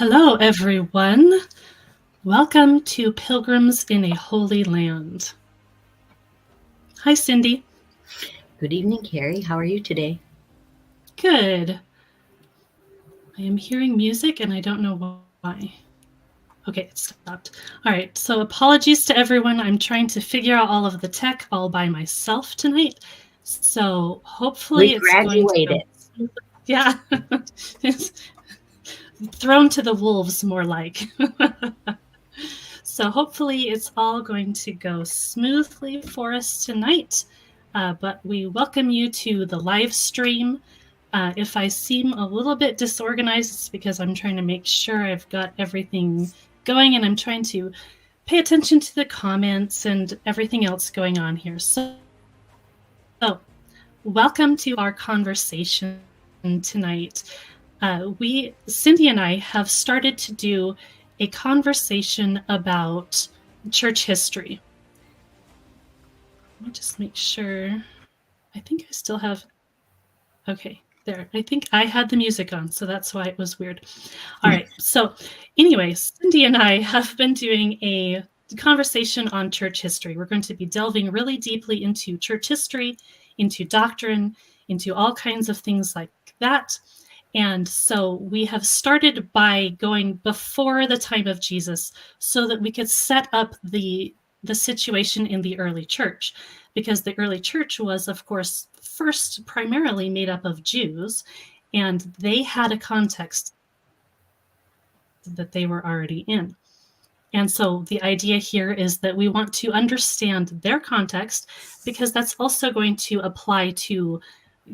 Hello, everyone. Welcome to Pilgrims in a Holy Land. Hi, Cindy. Good evening, Carrie. How are you today? Good. I am hearing music and I don't know why. Okay, it stopped. All right, so apologies to everyone. I'm trying to figure out all of the tech all by myself tonight. So hopefully We it's going to go. graduated. Yeah, it's thrown to the wolves more like. So hopefully it's all going to go smoothly for us tonight. But we welcome you to the live stream. If I seem a little bit disorganized, it's because I'm trying to make sure I've got everything going and I'm trying to pay attention to the comments and everything else going on here. So welcome to our conversation tonight. Cindy and I have started to do a conversation about church history. Let me just make sure. I think I still have. Okay, there. I think I had the music on, so that's why it was weird. All right. So, anyway, Cindy and I have been doing a conversation on church history. We're going to be delving really deeply into church history, into doctrine, into all kinds of things like that. And so we have started by going before the time of Jesus so that we could set up the situation in the early church, because the early church was, of course, first primarily made up of Jews, and they had a context that they were already in. And so the idea here is that we want to understand their context, because that's also going to apply to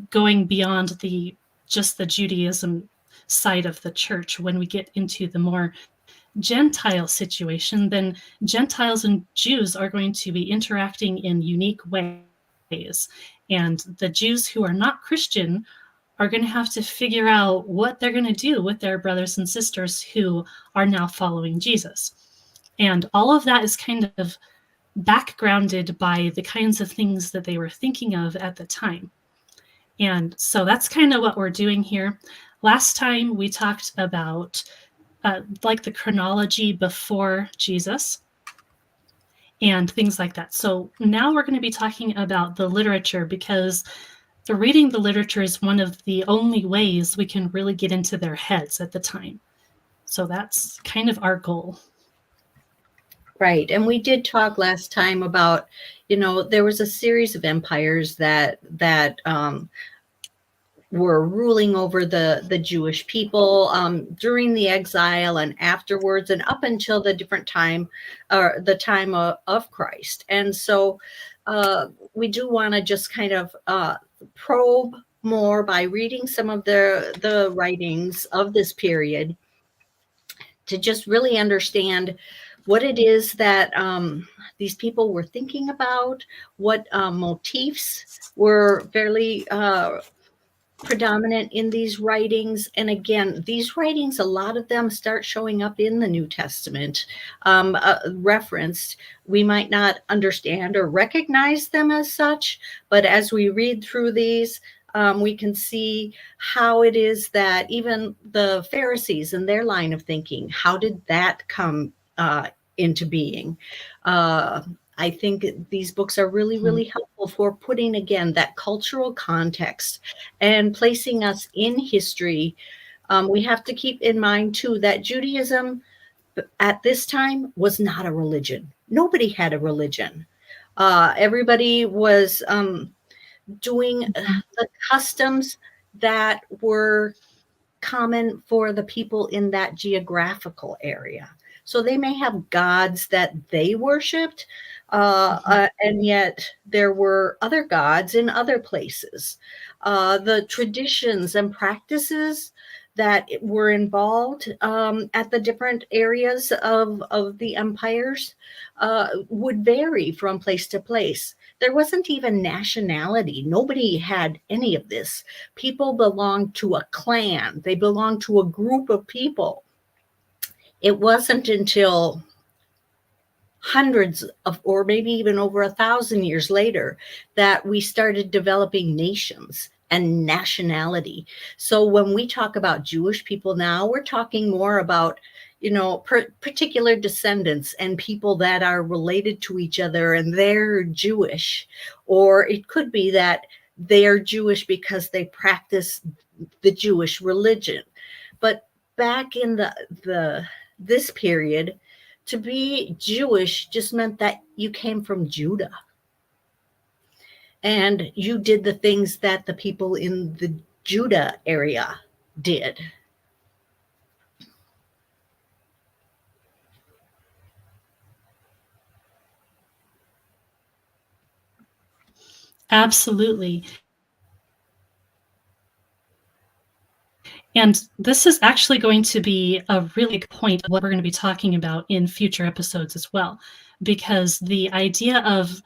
going beyond just the Judaism side of the church. When we get into the more Gentile situation, then Gentiles and Jews are going to be interacting in unique ways. And the Jews who are not Christian are going to have to figure out what they're going to do with their brothers and sisters who are now following Jesus. And all of that is kind of backgrounded by the kinds of things that they were thinking of at the time. And so that's kind of what we're doing here. Last time we talked about like the chronology before Jesus and things like that. So now we're going to be talking about the literature, because reading the literature is one of the only ways we can really get into their heads at the time. So that's kind of our goal. Right. And we did talk last time about, there was a series of empires that were ruling over the Jewish people during the exile and afterwards, and up until the different time, or the time of Christ. And so we do want to just kind of probe more by reading some of the writings of this period to just really understand what it is that these people were thinking about, what motifs were fairly predominant in these writings. And again, these writings, a lot of them start showing up in the New Testament referenced. We might not understand or recognize them as such, but as we read through these, we can see how it is that even the Pharisees and their line of thinking, how did that come into being? I think these books are really, really helpful for putting, again, that cultural context and placing us in history. We have to keep in mind, too, that Judaism at this time was not a religion. Nobody had a religion. Everybody was doing the customs that were common for the people in that geographical area. So they may have gods that they worshipped, and yet there were other gods in other places. The traditions and practices that were involved at the different areas of the empires would vary from place to place. There wasn't even nationality. Nobody had any of this. People belonged to a clan. They belonged to a group of people. It wasn't until hundreds of, or maybe even over 1,000 years later, that we started developing nations, and nationality. So when we talk about Jewish people now, we're talking more about, particular descendants and people that are related to each other and they're Jewish. Or it could be that they're Jewish because they practice the Jewish religion. But back in the this period, to be Jewish just meant that you came from Judah and you did the things that the people in the Judah area did. Absolutely. And this is actually going to be a really good point of what we're going to be talking about in future episodes as well, because the idea of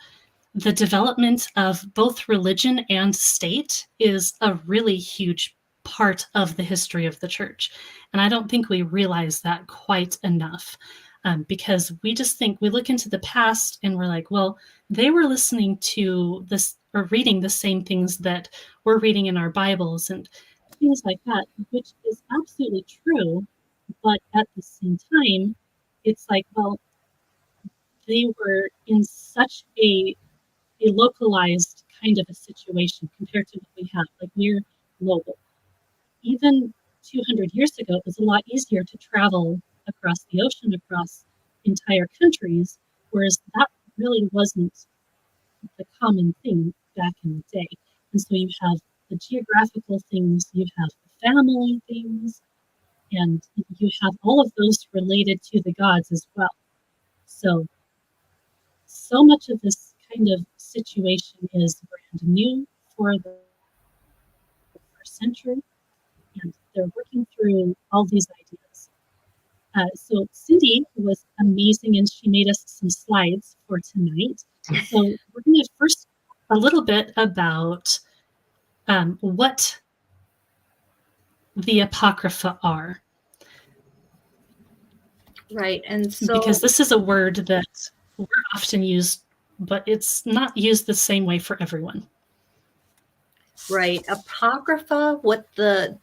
the development of both religion and state is a really huge part of the history of the church. And I don't think we realize that quite enough, because we just think we look into the past and we're like, well, they were listening to this or reading the same things that we're reading in our Bibles and things like that, which is absolutely true. But at the same time, it's like, well, they were in such a localized kind of a situation compared to what we have. Like we're global. Even 200 years ago, it was a lot easier to travel across the ocean, across entire countries, whereas that really wasn't the common thing back in the day. And so you have the geographical things, you have the family things, and you have all of those related to the gods as well. So much of this kind of situation is brand new for the first century, and they're working through all these ideas. So Cindy was amazing, and she made us some slides for tonight. So we're going to first talk a little bit about what the Apocrypha are. Right. And so, because this is a word that we're often used, but it's not used the same way for everyone. Right. Apocrypha, what the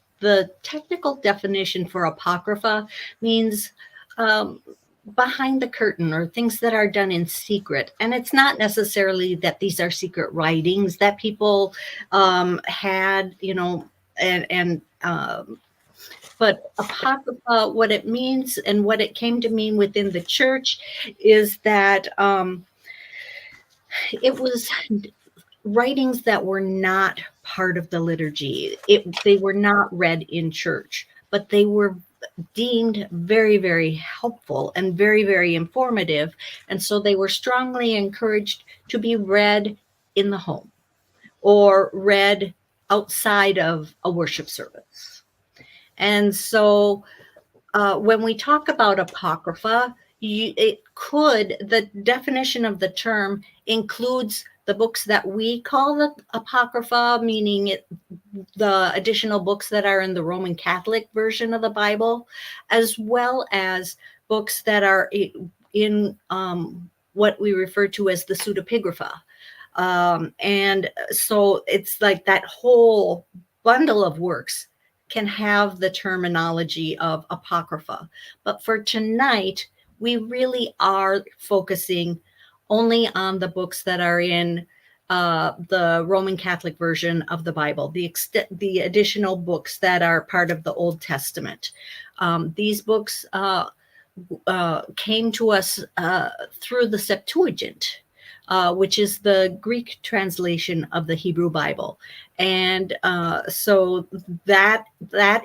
technical definition for Apocrypha means behind the curtain or things that are done in secret. And it's not necessarily that these are secret writings that people had, but Apocrypha, what it means and what it came to mean within the church is that it was writings that were not part of the liturgy. They were not read in church, but they were deemed very, very helpful and very, very informative. And so they were strongly encouraged to be read in the home or read outside of a worship service. And so when we talk about Apocrypha, the definition of the term includes the books that we call the Apocrypha, meaning the additional books that are in the Roman Catholic version of the Bible, as well as books that are in what we refer to as the pseudepigrapha. And so it's like that whole bundle of works can have the terminology of Apocrypha. But for tonight, we really are focusing only on the books that are in the Roman Catholic version of the Bible, the additional books that are part of the Old Testament. These books came to us through the Septuagint, which is the Greek translation of the Hebrew Bible. And so that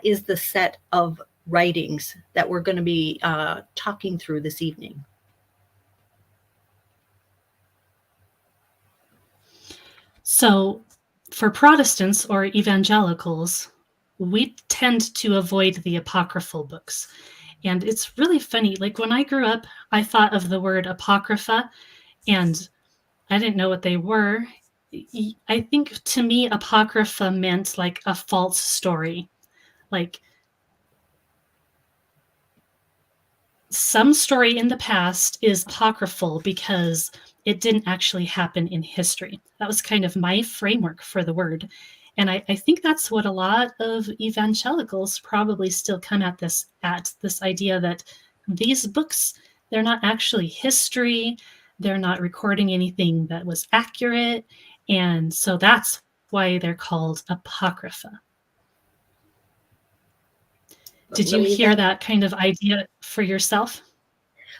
is the set of writings that we're going to be talking through this evening. So for Protestants or evangelicals, we tend to avoid the apocryphal books. And it's really funny. Like when I grew up, I thought of the word apocrypha and I didn't know what they were. I think to me, apocrypha meant like a false story. Like some story in the past is apocryphal because it didn't actually happen in history. That was kind of my framework for the word. And I think that's what a lot of evangelicals probably still come at this idea that these books, they're not actually history, they're not recording anything that was accurate, and so that's why they're called Apocrypha. Did you Lily, hear that that kind of idea for yourself?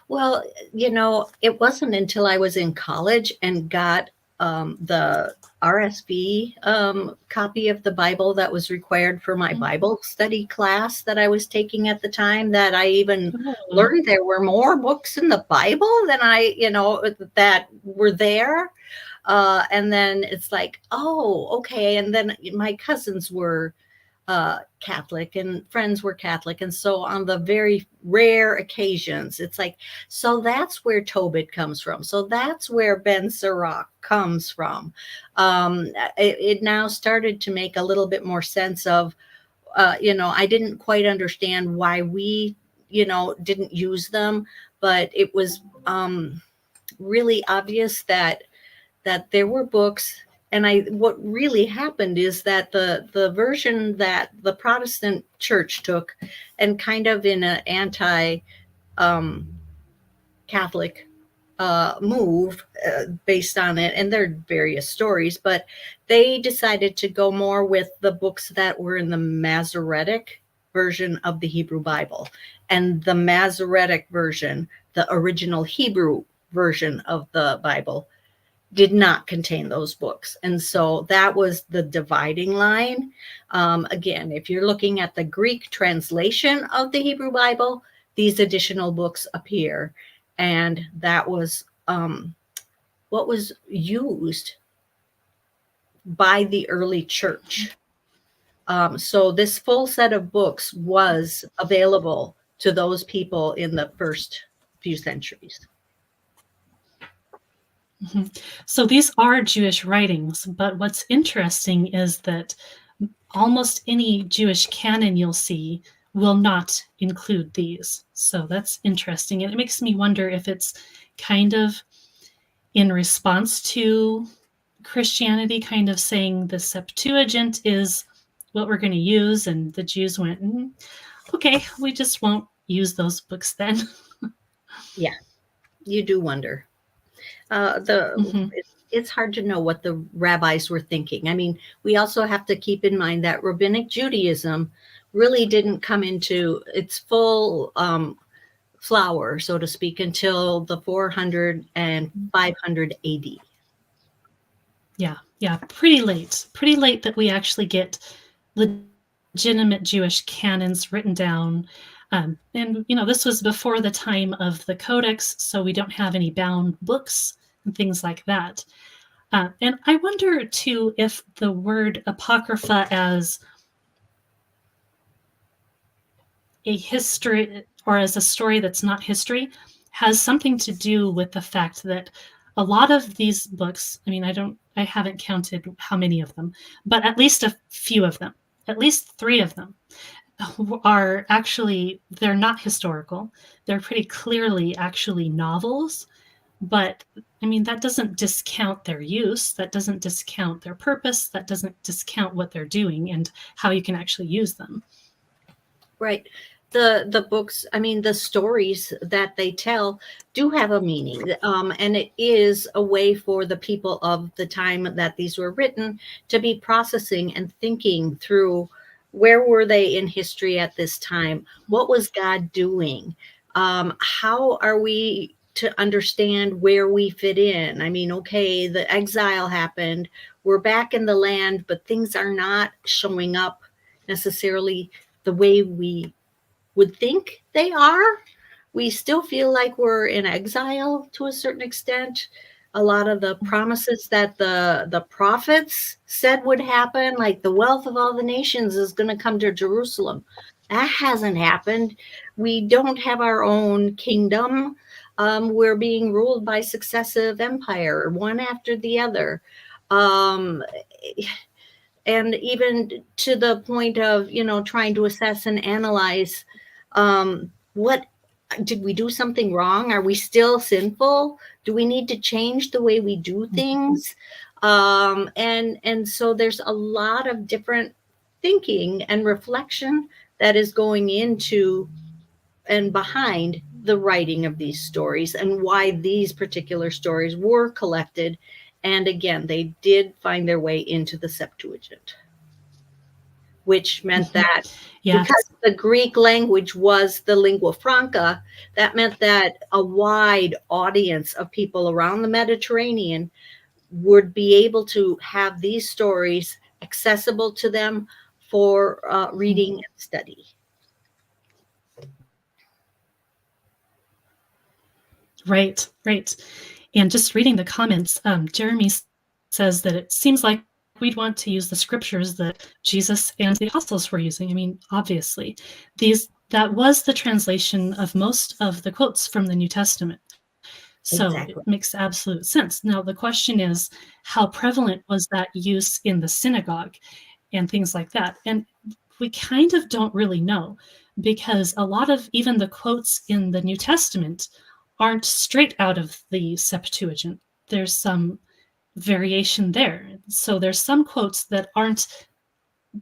well, it wasn't until I was in college and got the RSV copy of the Bible that was required for my Mm. Bible study class that I was taking at the time that I even Oh. learned there were more books in the Bible than that were there. And then it's like, oh, okay. And then my cousins were Catholic and friends were Catholic. And so on the very rare occasions, it's like, so that's where Tobit comes from. So that's where Ben Sirach comes from. It now started to make a little bit more sense of, I didn't quite understand why we, didn't use them, but it was really obvious that there were books. And what really happened is that the version that the Protestant church took, and kind of in an anti Catholic move based on it, and there are various stories, but they decided to go more with the books that were in the Masoretic version of the Hebrew Bible, and the Masoretic version, the original Hebrew version of the Bible, did not contain those books. And so that was the dividing line. Again, if you're looking at the Greek translation of the Hebrew Bible, these additional books appear. And that was what was used by the early church. So this full set of books was available to those people in the first few centuries. Mhm. So these are Jewish writings, but what's interesting is that almost any Jewish canon you'll see will not include these. So that's interesting. And it makes me wonder if it's kind of in response to Christianity kind of saying the Septuagint is what we're going to use, and the Jews went, okay, we just won't use those books then. Yeah, you do wonder. The Mm-hmm. It's hard to know what the rabbis were thinking. I mean, we also have to keep in mind that Rabbinic Judaism really didn't come into its full flower, so to speak, until the 400 and 500 AD. Yeah, pretty late that we actually get legitimate Jewish canons written down. And this was before the time of the Codex, so we don't have any bound books and things like that. And I wonder too if the word apocrypha as a history or as a story that's not history has something to do with the fact that a lot of these books, I haven't counted how many of them, but at least a few of them, at least 3 of them are actually, they're not historical. They're pretty clearly actually novels, but that doesn't discount their use, that doesn't discount their purpose, that doesn't discount what they're doing and how you can actually use them. Right. The books, the stories that they tell do have a meaning, and it is a way for the people of the time that these were written to be processing and thinking through where were they in history at this time? What was God doing? How are we to understand where we fit in? Okay, the exile happened. We're back in the land, but things are not showing up necessarily the way we would think they are. We still feel like we're in exile to a certain extent. A lot of the promises that the prophets said would happen, like the wealth of all the nations is going to come to Jerusalem, that hasn't happened. We don't have our own kingdom. We're being ruled by successive empire, one after the other. Um, and even to the point of trying to assess and analyze, what did we do something wrong? Are we still sinful? Do we need to change the way we do things? And so there's a lot of different thinking and reflection that is going into and behind the writing of these stories and why these particular stories were collected. And again, they did find their way into the Septuagint, which meant that Yeah. because the Greek language was the lingua franca, that meant that a wide audience of people around the Mediterranean would be able to have these stories accessible to them for reading and study. Right, right. And just reading the comments, Jeremy says that it seems like we'd want to use the scriptures that Jesus and the apostles were using. I mean, obviously, that was the translation of most of the quotes from the New Testament. So Exactly. it makes absolute sense. Now, the question is, how prevalent was that use in the synagogue and things like that? And we kind of don't really know, because a lot of even the quotes in the New Testament aren't straight out of the Septuagint. There's some variation there. So there's some quotes that aren't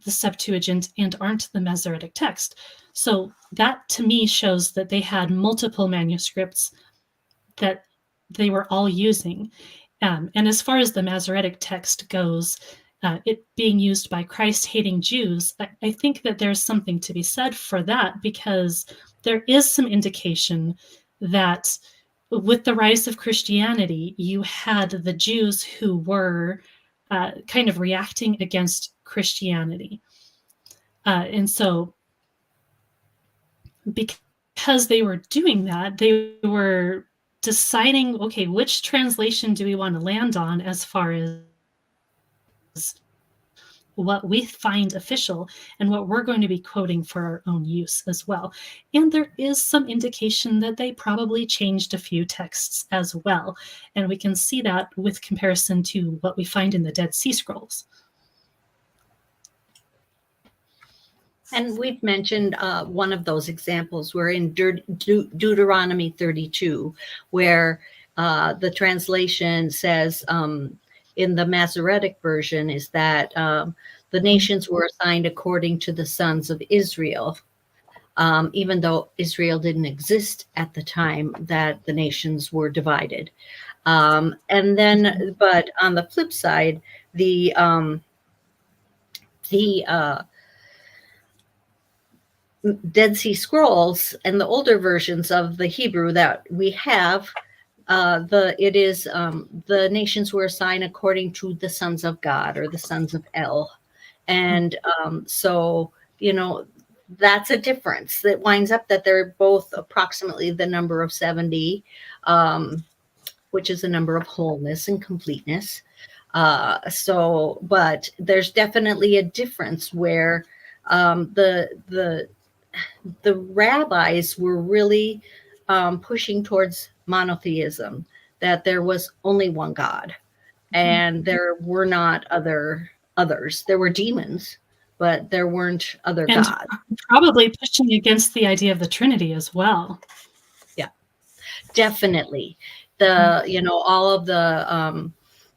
the Septuagint and aren't the Masoretic text. So that to me shows that they had multiple manuscripts that they were all using. And as far as the Masoretic text goes, it being used by Christ-hating Jews, I think that there's something to be said for that, because there is some indication that with the rise of Christianity, you had the Jews who were kind of reacting against Christianity. And so because they were doing that, they were deciding, okay, which translation do we want to land on as far as what we find official and what we're going to be quoting for our own use as well. And there is some indication that they probably changed a few texts as well. And we can see that with comparison to what we find in the Dead Sea Scrolls. And we've mentioned one of those examples. We're in Deuteronomy 32, where the translation says in the Masoretic version is that the nations were assigned according to the sons of Israel, even though Israel didn't exist at the time that the nations were divided. And then, but on the flip side, the Dead Sea Scrolls and the older versions of the Hebrew that we have, the nations were assigned according to the sons of God, or the sons of El. And so, that's a difference that winds up that they're both approximately the number of 70, which is a number of wholeness and completeness. But there's definitely a difference where the rabbis were really pushing towards monotheism, that there was only one God, and there were not others. There were demons, but there weren't other and gods. Probably pushing against the idea of the Trinity as well. Yeah, definitely. All of the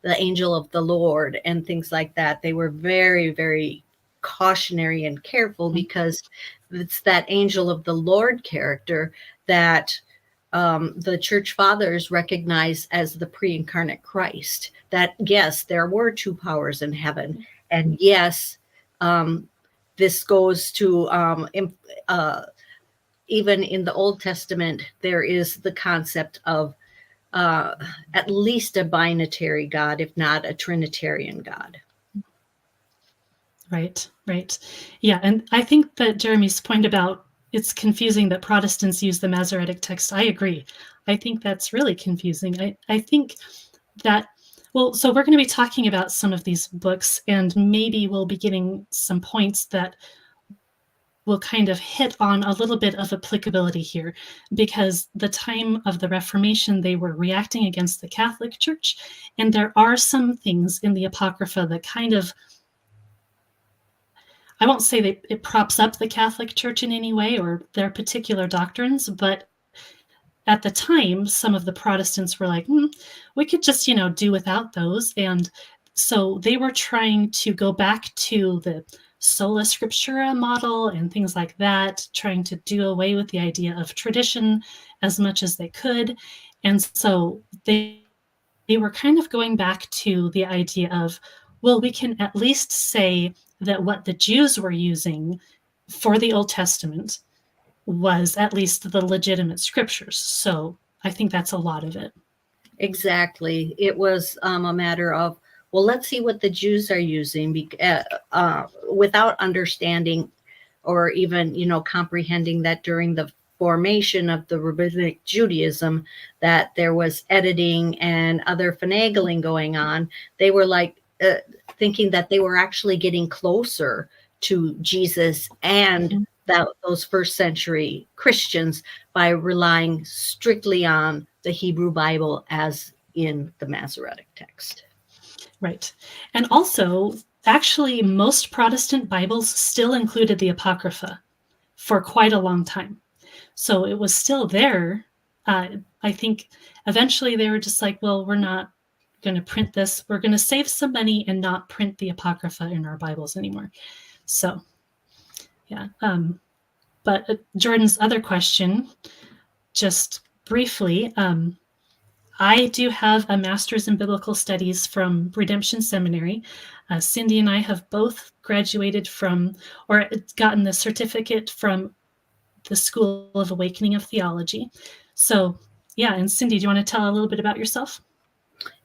angel of the Lord and things like that, they were very, very cautionary and careful, because it's that angel of the Lord character that the church fathers recognize as the pre-incarnate Christ. That, yes, there were two powers in heaven. And yes, this goes to even in the Old Testament, there is the concept of at least a binitary God, if not a Trinitarian God. Right. Yeah, and I think that Jeremy's point about it's confusing that Protestants use the Masoretic text, I agree. I think that's really confusing. I think that, so we're going to be talking about some of these books, and maybe we'll be getting some points that will kind of hit on a little bit of applicability here, because the time of the Reformation, they were reacting against the Catholic Church, and there are some things in the Apocrypha that kind of, I won't say that it props up the Catholic Church in any way or their particular doctrines, but at the time, some of the Protestants were like, we could just, do without those. And So they were trying to go back to the sola scriptura model and things like that, trying to do away with the idea of tradition as much as they could. And so they were kind of going back to the idea of, well, we can at least say that what the Jews were using for the Old Testament was at least the legitimate scriptures. So I think that's a lot of it. Exactly. It was a matter of, well, let's see what the Jews are using, without understanding or even, comprehending that during the formation of the rabbinic Judaism, that there was editing and other finagling going on. They were like thinking that they were actually getting closer to Jesus and those first century Christians by relying strictly on the Hebrew Bible as in the Masoretic text. Right. And also, actually, most Protestant Bibles still included the Apocrypha for quite a long time. So it was still there. I think eventually they were just like, well, we're not going to print this. We're going to save some money and not print the Apocrypha in our Bibles anymore. So, yeah. But Jordan's other question, just briefly, I do have a master's in biblical studies from Redemption Seminary. Cindy and I have both graduated from, or gotten the certificate from the School of Awakening of Theology. So, yeah, and Cindy, do you want to tell a little bit about yourself?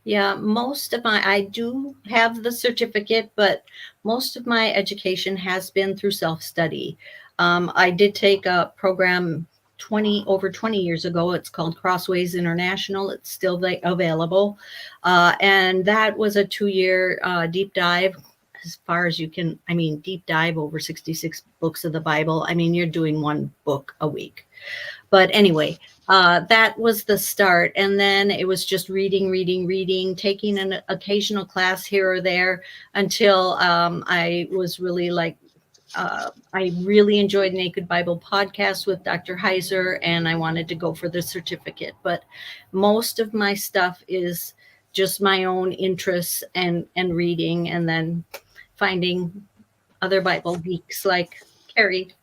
Yeah, I do have the certificate, but most of my education has been through self-study. I did take a program over 20 years ago. It's called Crossways International. It's still available. And that was a 2-year deep dive, as far as you can, deep dive over 66 books of the Bible. You're doing one book a week. But anyway, that was the start. And then it was just reading, taking an occasional class here or there until I was really I really enjoyed Naked Bible podcast with Dr. Heiser, and I wanted to go for the certificate. But most of my stuff is just my own interests and reading, and then finding other Bible geeks like Carrie.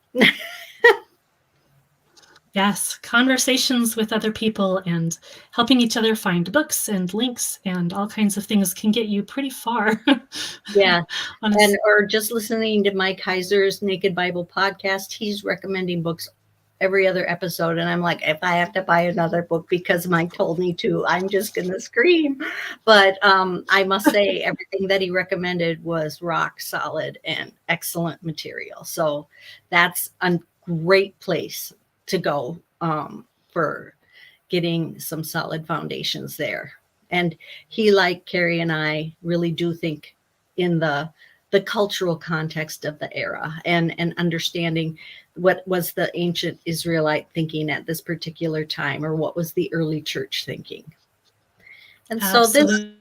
Yes, conversations with other people and helping each other find books and links and all kinds of things can get you pretty far. Yeah. Or just listening to Mike Heiser's Naked Bible podcast. He's recommending books every other episode. And I'm like, if I have to buy another book because Mike told me to, I'm just going to scream. But I must say everything that he recommended was rock solid and excellent material. So that's a great place to go for getting some solid foundations there. And he, like Carrie and I, really do think in the cultural context of the era and understanding what was the ancient Israelite thinking at this particular time, or what was the early church thinking. And Absolutely.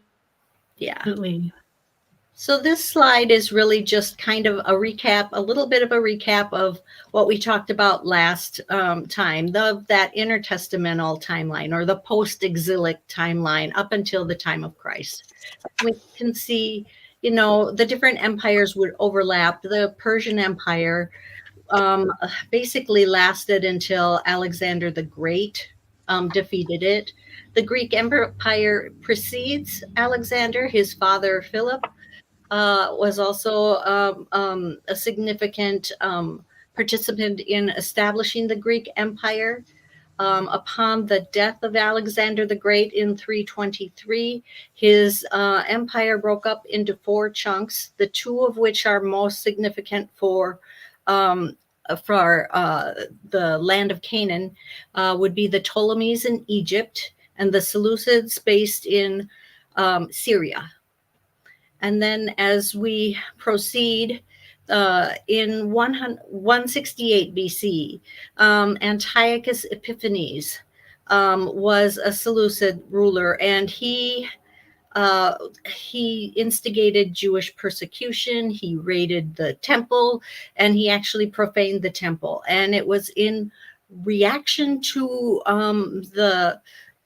So this slide is really just kind of a recap, a little bit of a recap of what we talked about last time, that intertestamental timeline, or the post-exilic timeline up until the time of Christ. We can see, the different empires would overlap. The Persian Empire basically lasted until Alexander the Great defeated it. The Greek Empire precedes Alexander. His father, Philip, was also a significant participant in establishing the Greek Empire. Upon the death of Alexander the Great in 323, his empire broke up into 4 chunks, the 2 of which are most significant for the land of Canaan would be the Ptolemies in Egypt and the Seleucids based in Syria. And then as we proceed, in 168 BC, Antiochus Epiphanes was a Seleucid ruler, and he instigated Jewish persecution. He raided the temple, and he actually profaned the temple. And it was in reaction to the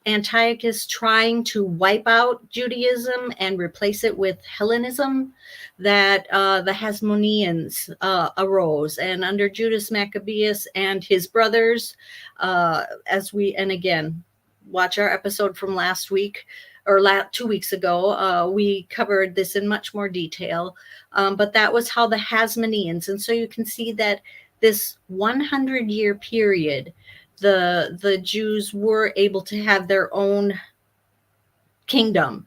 Antiochus trying to wipe out Judaism and replace it with Hellenism, that the Hasmoneans arose, and under Judas Maccabeus and his brothers, and again, watch our episode from last week or 2 weeks ago, we covered this in much more detail, but that was how the Hasmoneans, and so you can see that this 100-year period, the Jews were able to have their own kingdom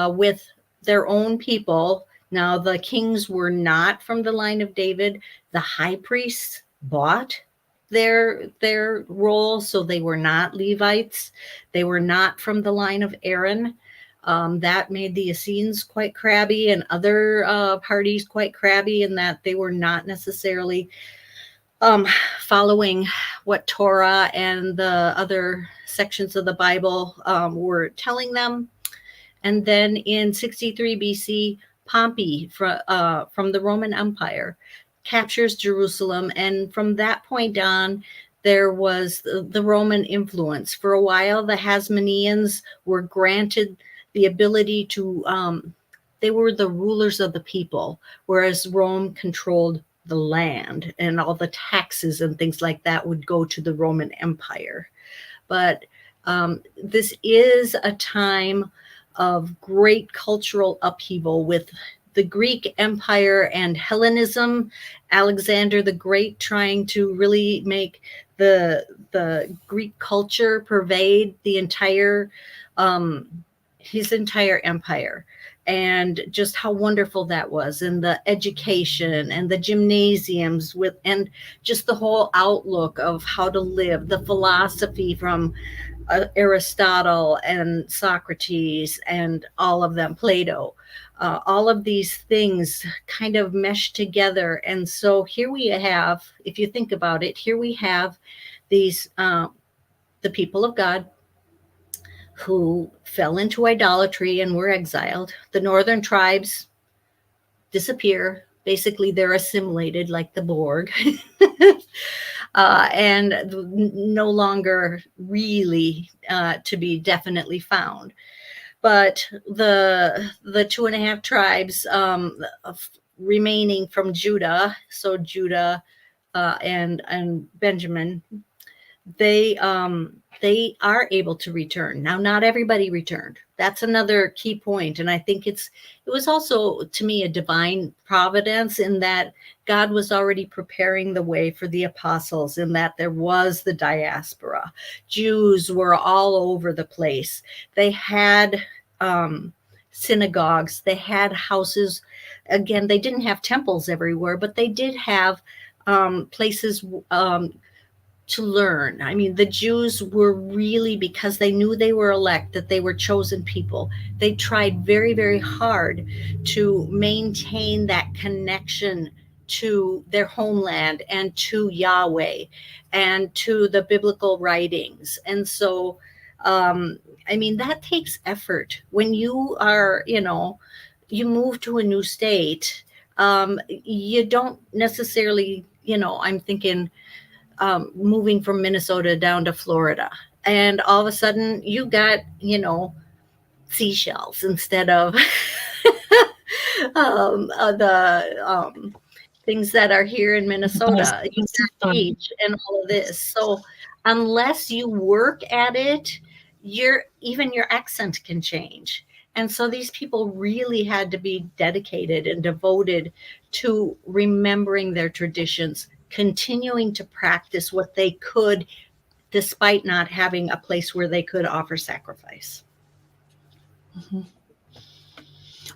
with their own people. Now, the kings were not from the line of David. The high priests bought their role, so they were not Levites. They were not from the line of Aaron. That made the Essenes quite crabby, and other parties quite crabby, in that they were not necessarily following what Torah and the other sections of the Bible were telling them. And then in 63 BC, Pompey from the Roman Empire captures Jerusalem. And from that point on, there was the Roman influence. For a while, the Hasmoneans were granted the ability to, they were the rulers of the people, whereas Rome controlled the land, and all the taxes and things like that would go to the Roman Empire. But this is a time of great cultural upheaval with the Greek Empire and Hellenism, Alexander the Great trying to really make the Greek culture pervade the entire his entire empire, and just how wonderful that was, and the education and the gymnasiums and just the whole outlook of how to live, the philosophy from Aristotle and Socrates and all of them, Plato, all of these things kind of meshed together. And so here we have, if you think about it, here we have these, the people of God who fell into idolatry and were exiled. The northern tribes disappear. Basically, they're assimilated like the Borg. And no longer really to be definitely found. But the 2.5 tribes remaining from Judah, so Judah and Benjamin, they are able to return. Now, not everybody returned. That's another key point. And I think it was also, to me, a divine providence, in that God was already preparing the way for the apostles, in that there was the diaspora. Jews were all over the place. They had synagogues. They had houses. Again, they didn't have temples everywhere, but they did have places to learn. I mean, the Jews were really, because they knew they were elect, that they were chosen people, they tried very, very hard to maintain that connection to their homeland and to Yahweh and to the biblical writings. And so, I mean, that takes effort. When you are, you move to a new state, you don't necessarily, I'm thinking, moving from Minnesota down to Florida, and all of a sudden you got, seashells instead of the things that are here in Minnesota, you got beach and all of this. So unless you work at it, even your accent can change. And so these people really had to be dedicated and devoted to remembering their traditions, continuing to practice what they could, despite not having a place where they could offer sacrifice. Mm-hmm.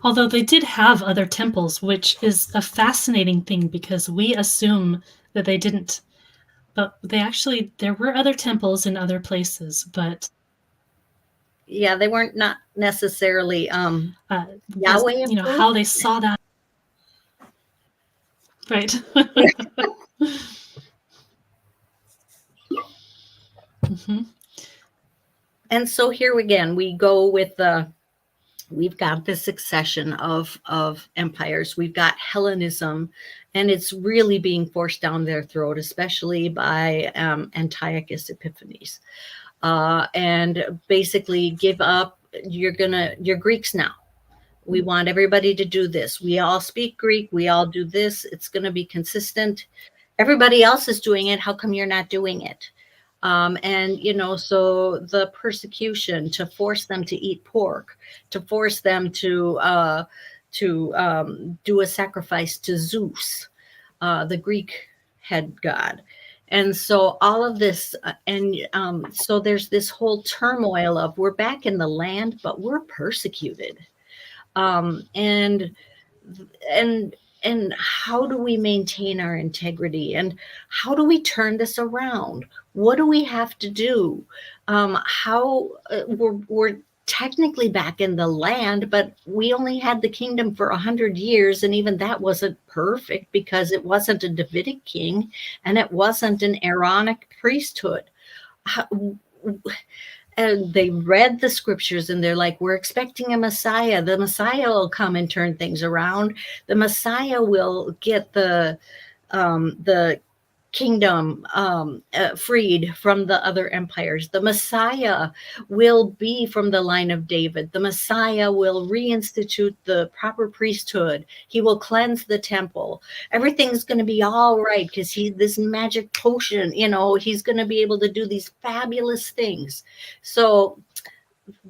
Although they did have other temples, which is a fascinating thing, because we assume that they didn't. But there were other temples in other places, but yeah, they weren't not necessarily Yahweh. How they saw that. Right. Mm-hmm. And so here again, we go with we've got this succession of empires. We've got Hellenism, and it's really being forced down their throat, especially by Antiochus Epiphanes. and basically give up. You're Greeks now. We want everybody to do this. We all speak Greek. We all do this. It's going to be consistent. Everybody else is doing it. How come you're not doing it? And so the persecution to force them to eat pork, to force them to do a sacrifice to Zeus, the Greek head god. And so all of this, and so there's this whole turmoil of we're back in the land, but we're persecuted. And and and how do we maintain our integrity, and how do we turn this around? What do we have to do? How we're technically back in the land, but we only had the kingdom for 100 years, and even that wasn't perfect because it wasn't a Davidic king and it wasn't an Aaronic priesthood. How, and they read the scriptures and they're like, we're expecting a Messiah. The Messiah will come and turn things around. The Messiah will get the kingdom freed from the other empires. The Messiah will be from the line of David. The Messiah will reinstitute the proper priesthood. He will cleanse the temple. Everything's going to be all right because he's this magic potion. He's going to be able to do these fabulous things. So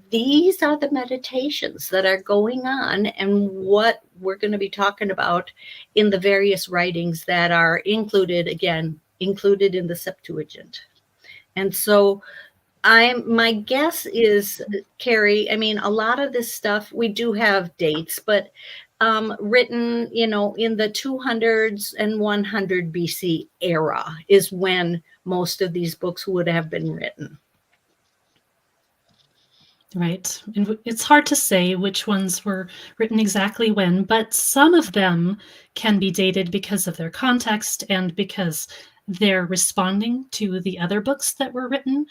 these are the meditations that are going on and what we're going to be talking about in the various writings that are included in the Septuagint. And so my guess is, Carrie, a lot of this stuff, we do have dates, but written, in the 200s and 100 BC era is when most of these books would have been written. Right. And it's hard to say which ones were written exactly when, but some of them can be dated because of their context and because they're responding to the other books that were written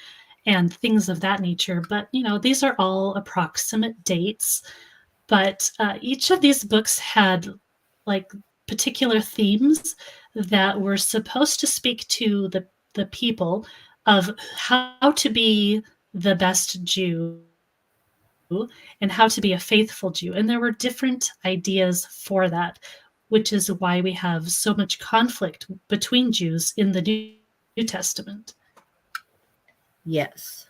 and things of that nature. But, these are all approximate dates. But each of these books had like particular themes that were supposed to speak to the people of how to be the best Jew and how to be a faithful Jew. And there were different ideas for that, which is why we have so much conflict between Jews in the New Testament. Yes.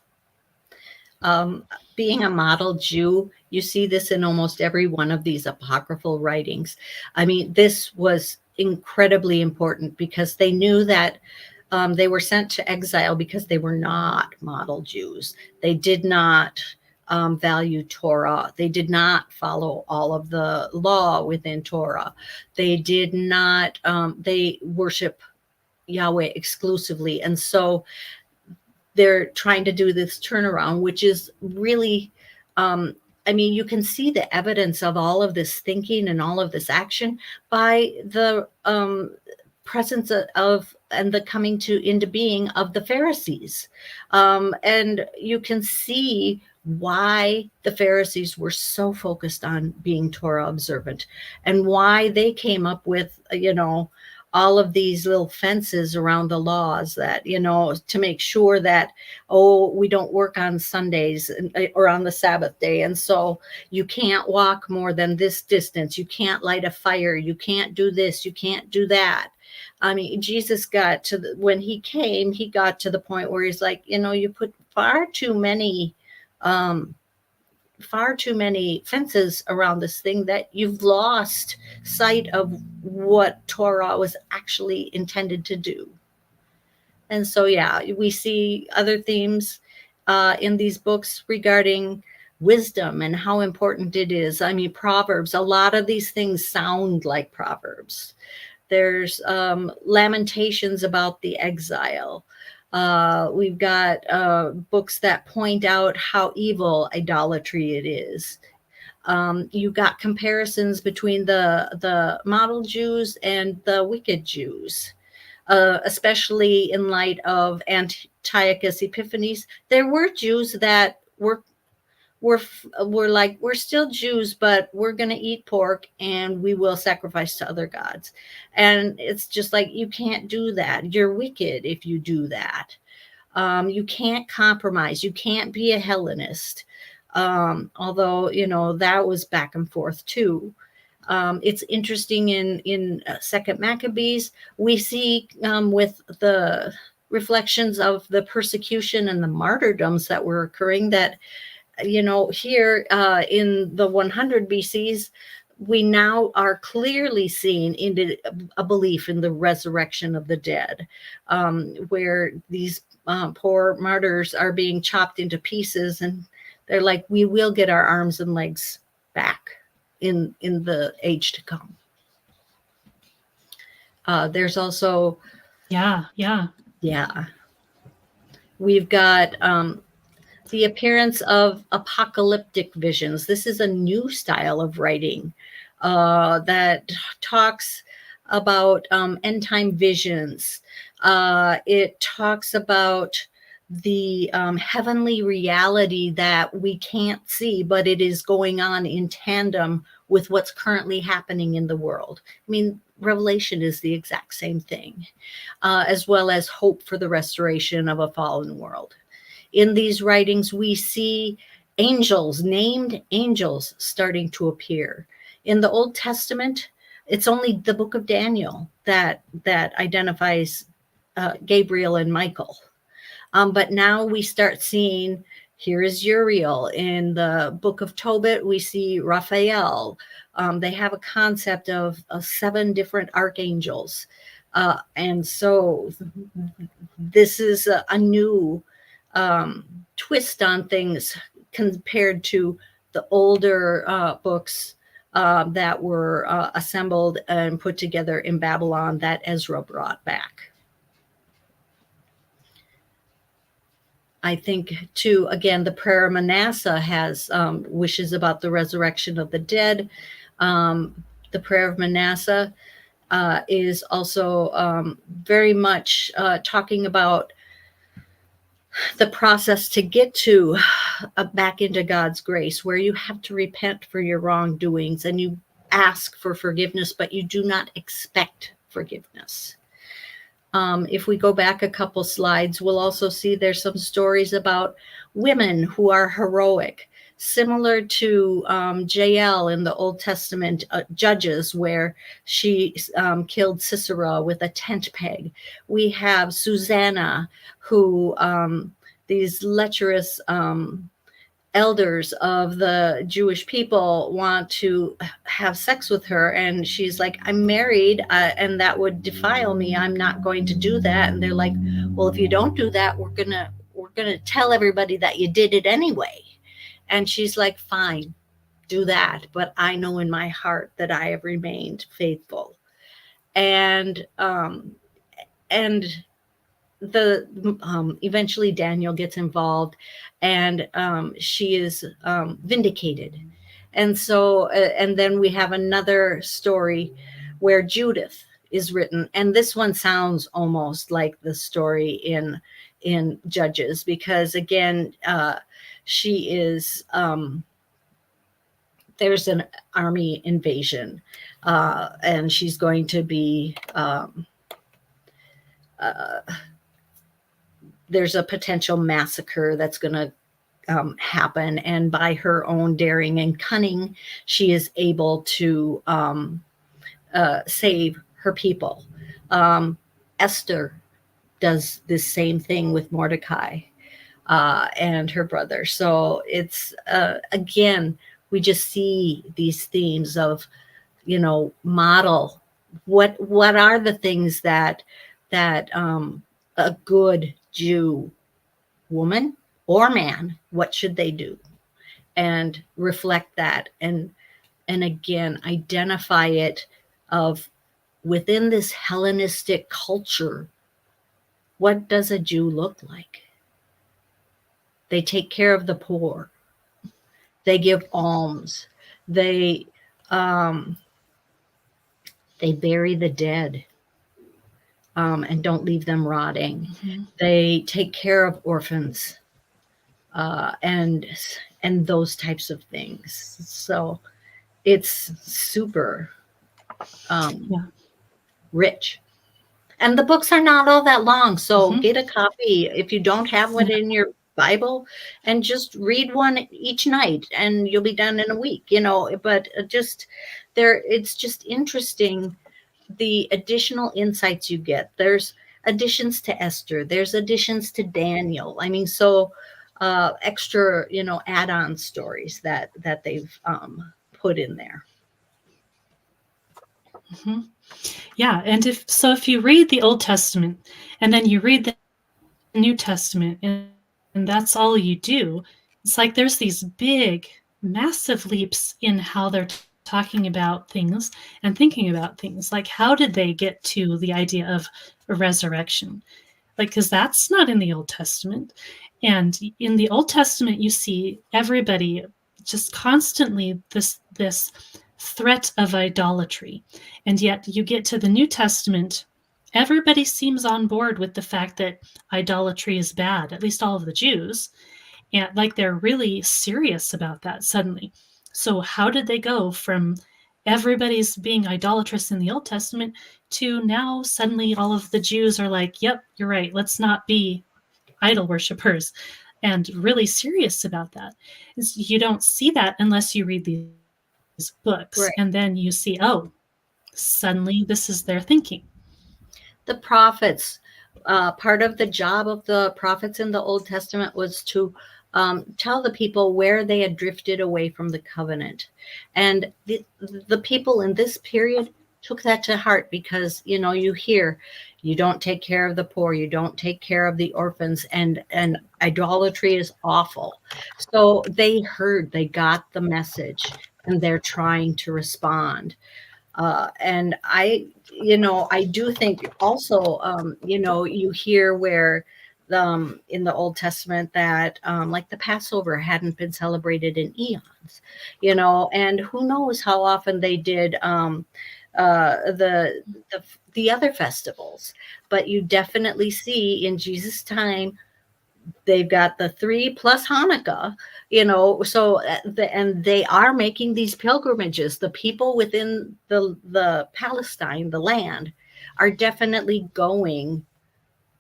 Being a model Jew, you see this in almost every one of these apocryphal writings. This was incredibly important because they knew that they were sent to exile because they were not model Jews. They did not value Torah. They did not follow all of the law within Torah. They did not, they worship Yahweh exclusively. And so they're trying to do this turnaround, which is really, you can see the evidence of all of this thinking and all of this action by the presence of and the coming into being of the Pharisees. And you can see why the Pharisees were so focused on being Torah observant and why they came up with, all of these little fences around the laws that, to make sure that, we don't work on Sundays or on the Sabbath day. And so you can't walk more than this distance. You can't light a fire. You can't do this. You can't do that. Jesus got to when he came, he got to the point where he's like, you put far too many fences around this thing that you've lost sight of what Torah was actually intended to do. And so, we see other themes in these books regarding wisdom and how important it is. Proverbs, a lot of these things sound like Proverbs. There's lamentations about the exile. We've got books that point out how evil idolatry it is. You got comparisons between the model Jews and the wicked Jews, especially in light of Antiochus Epiphanes. There were Jews that were like, we're still Jews, but we're going to eat pork and we will sacrifice to other gods. And it's just like, you can't do that. You're wicked if you do that. You can't compromise. You can't be a Hellenist. Although, that was back and forth too. It's interesting in Second Maccabees, we see with the reflections of the persecution and the martyrdoms that were occurring that, here in the 100 BCs, we now are clearly seeing into a belief in the resurrection of the dead, where these poor martyrs are being chopped into pieces, and they're like, we will get our arms and legs back in the age to come. There's also, Yeah. we've got the appearance of apocalyptic visions. This is a new style of writing that talks about end time visions. It talks about the heavenly reality that we can't see, but it is going on in tandem with what's currently happening in the world. I mean, Revelation is the exact same thing, as well as hope for the restoration of a fallen world. In these writings, we see angels, named angels, starting to appear. In the Old Testament, it's only the book of Daniel that identifies Gabriel and Michael. But now we start seeing, here is Uriel. In the book of Tobit, we see Raphael. They have a concept of 7 different archangels. And so this is a new twist on things compared to the older books that were assembled and put together in Babylon that Ezra brought back. I think, too, again, the prayer of Manasseh has wishes about the resurrection of the dead. The prayer of Manasseh is also very much talking about the process to get to back into God's grace, where you have to repent for your wrongdoings and you ask for forgiveness, but you do not expect forgiveness. If we go back a couple slides, we'll also see there's some stories about women who are heroic, similar to Jael in the Old Testament Judges, where she killed Sisera with a tent peg. We have Susanna, who these lecherous elders of the Jewish people want to have sex with her, and she's like, I'm married and that would defile me, I'm not going to do that. And they're like, well, if you don't do that, we're gonna tell everybody that you did it anyway. And she's like, fine, do that, but I know in my heart that I have remained faithful. And the eventually Daniel gets involved, and she is vindicated. And so and then we have another story where Judith is written, and this one sounds almost like the story in Judges, because again, she is there's an army invasion, and she's going to be there's a potential massacre that's going to happen. And by her own daring and cunning, she is able to save her people. Esther does this same thing with Mordecai and her brother. So it's, again, we just see these themes of, model what are the things that a good Jew woman or man, what should they do? And reflect that, and again, identify it of within this Hellenistic culture, what does a Jew look like? They take care of the poor. They give alms. They bury the dead. And don't leave them rotting. Mm-hmm. They take care of orphans, and those types of things. So it's super rich. And the books are not all that long, so Mm-hmm. get a copy if you don't have one Yeah. in your Bible, and just read one each night, and you'll be done in a week, you know. But just there, it's just interesting the additional insights you get. There's additions to Esther, there's additions to Daniel. I mean, so extra, you know, add-on stories that they've put in there. Mm-hmm. Yeah. And if you read the Old Testament and then you read the New Testament and that's all you do, it's like there's these big, massive leaps in how they're talking about things and thinking about things. Like, how did they get to the idea of a resurrection? Like, because that's not in the Old Testament. And in the Old Testament, you see everybody just constantly this threat of idolatry. And yet you get to the New Testament, everybody seems on board with the fact that idolatry is bad, at least all of the Jews. And like they're really serious about that suddenly. So, how did they go from everybody's being idolatrous in the Old Testament to now suddenly all of the Jews are like, yep, you're right, let's not be idol worshippers, and really serious about that? You don't see that unless you read these books, Right. and then you see, oh, suddenly this is their thinking. The prophets, part of the job of the prophets in the Old Testament was to tell the people where they had drifted away from the covenant. And the people in this period took that to heart, because, you know, you hear, you don't take care of the poor, you don't take care of the orphans, and idolatry is awful. So they heard, they got the message, and they're trying to respond. And I do think also, you hear where in the Old Testament that like the Passover hadn't been celebrated in eons, and who knows how often they did the other festivals. But you definitely see in Jesus' time they've got the 3 plus Hanukkah, so and they are making these pilgrimages. The people within the Palestine, the land, are definitely going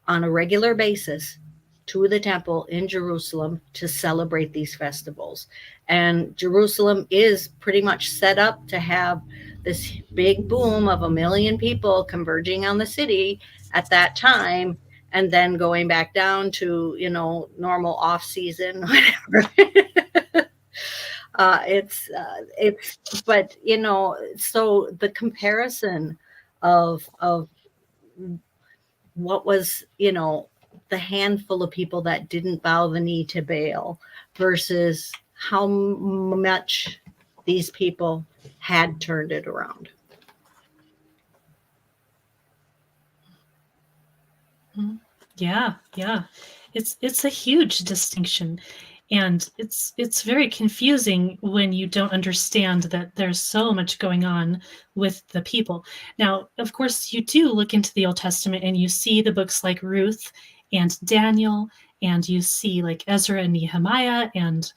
on a regular basis to the temple in Jerusalem to celebrate these festivals. And Jerusalem is pretty much set up to have this big boom of 1 million people converging on the city at that time, and then going back down to, normal off season, whatever. It's but so the comparison of what was, the handful of people that didn't bow the knee to Baal versus how much these people had turned it around. Yeah, yeah. It's a huge distinction. And it's very confusing when you don't understand that there's so much going on with the people. Now, of course, you do look into the Old Testament and you see the books like Ruth and Daniel, and you see like Ezra and Nehemiah, and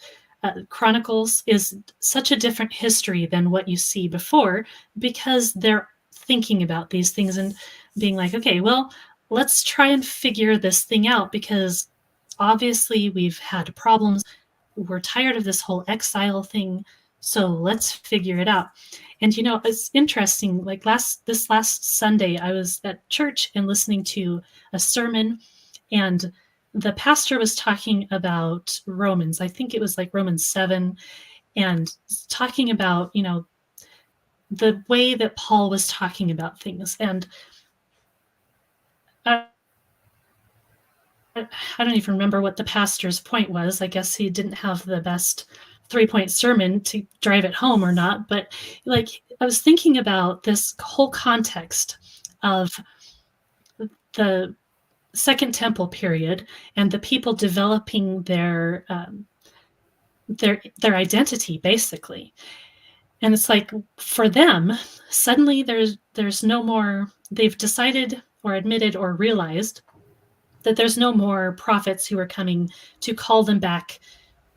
Chronicles is such a different history than what you see before, because they're thinking about these things and being like, okay, well, let's try and figure this thing out, because obviously we've had problems. We're tired of this whole exile thing. So let's figure it out. And it's interesting. Like this last Sunday, I was at church and listening to a sermon, and the pastor was talking about Romans. I think it was like Romans 7, and talking about, the way that Paul was talking about things. And I, I don't even remember what the pastor's point was. I guess he didn't have the best 3-point sermon to drive it home or not. But like, I was thinking about this whole context of the Second Temple period and the people developing their identity, basically. And it's like, for them, suddenly there's no more. They've decided or admitted or realized that there's no more prophets who are coming to call them back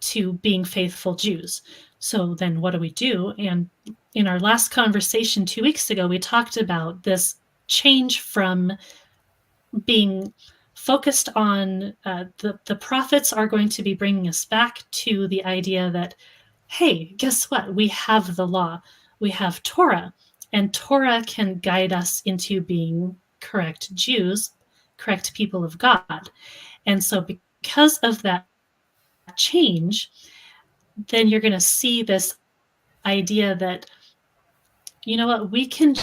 to being faithful Jews. So then what do we do? And in our last conversation 2 weeks ago, we talked about this change from being focused on the prophets are going to be bringing us back to the idea that, hey, guess what? We have the law, we have Torah, and Torah can guide us into being correct Jews, correct people of God. And so, because of that change, then you're going to see this idea that, you know what, we can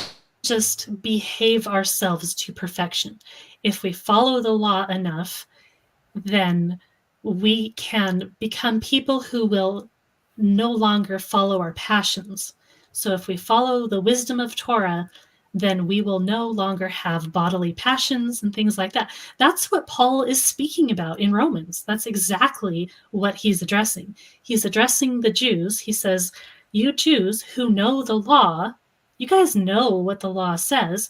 just behave ourselves to perfection. If we follow the law enough, then we can become people who will no longer follow our passions. So if we follow the wisdom of Torah, then we will no longer have bodily passions and things like that. That's what Paul is speaking about in Romans. That's exactly what he's addressing. He's addressing the Jews. He says, you Jews who know the law, you guys know what the law says,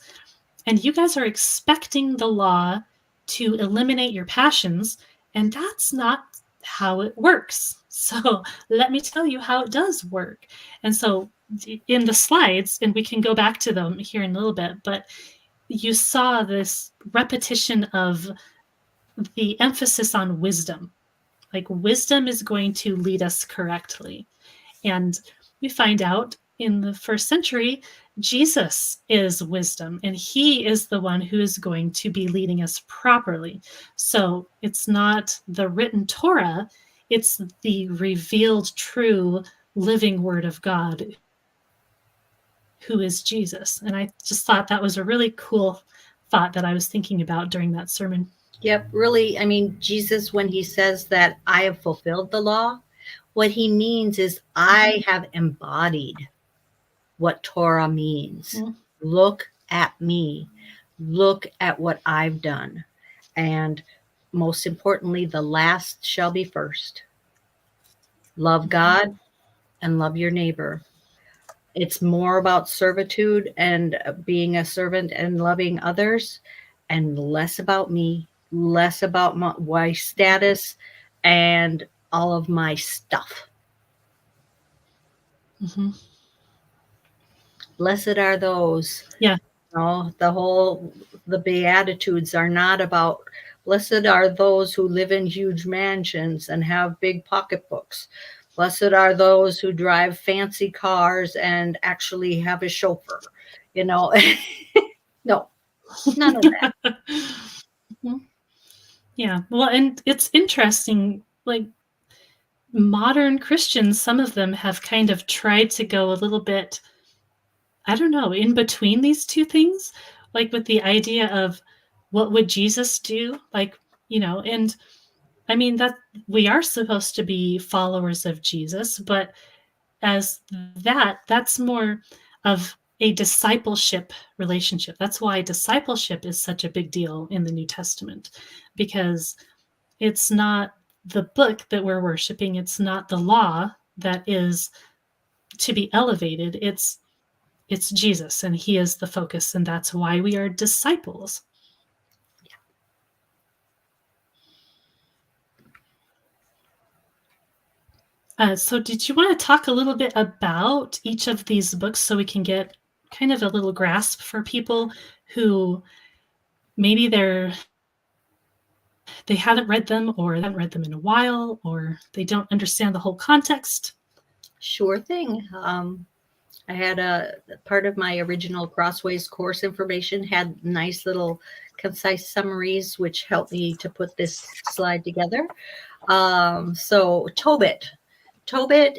and you guys are expecting the law to eliminate your passions, and that's not how it works. So let me tell you how it does work. And so in the slides, and we can go back to them here in a little bit, but you saw this repetition of the emphasis on wisdom. Like wisdom is going to lead us correctly. And we find out in the first century, Jesus is wisdom, and he is the one who is going to be leading us properly. So it's not the written Torah, it's the revealed, true, living word of God, who is Jesus. And I just thought that was a really cool thought that I was thinking about during that sermon. Yep, really. I mean, Jesus, when he says that I have fulfilled the law, what he means is I have embodied what Torah means. Mm-hmm. Look at me. Look at what I've done. And most importantly, the last shall be first. Love God and love your neighbor. It's more about servitude and being a servant and loving others, and less about me, less about my status and all of my stuff. Mm-hmm. Blessed are those. Yeah. You know, the Beatitudes are not about, blessed are those who live in huge mansions and have big pocketbooks. Blessed are those who drive fancy cars and actually have a chauffeur. You know, no, none of that. Mm-hmm. Yeah. Well, and it's interesting, like modern Christians, some of them have kind of tried to go a little bit, I don't know, in between these two things, like with the idea of what would Jesus do? Like, you know, and I mean, that we are supposed to be followers of Jesus, but as that's more of a discipleship relationship. That's why discipleship is such a big deal in the New Testament, because it's not the book that we're worshiping. It's not the law that is to be elevated. It's Jesus, and he is the focus, and that's why we are disciples. So did you want to talk a little bit about each of these books so we can get kind of a little grasp for people who maybe they haven't read them, or they haven't read them in a while, or they don't understand the whole context? Sure thing. I had a part of my original Crossways course information had nice little concise summaries, which helped me to put this slide together. So Tobit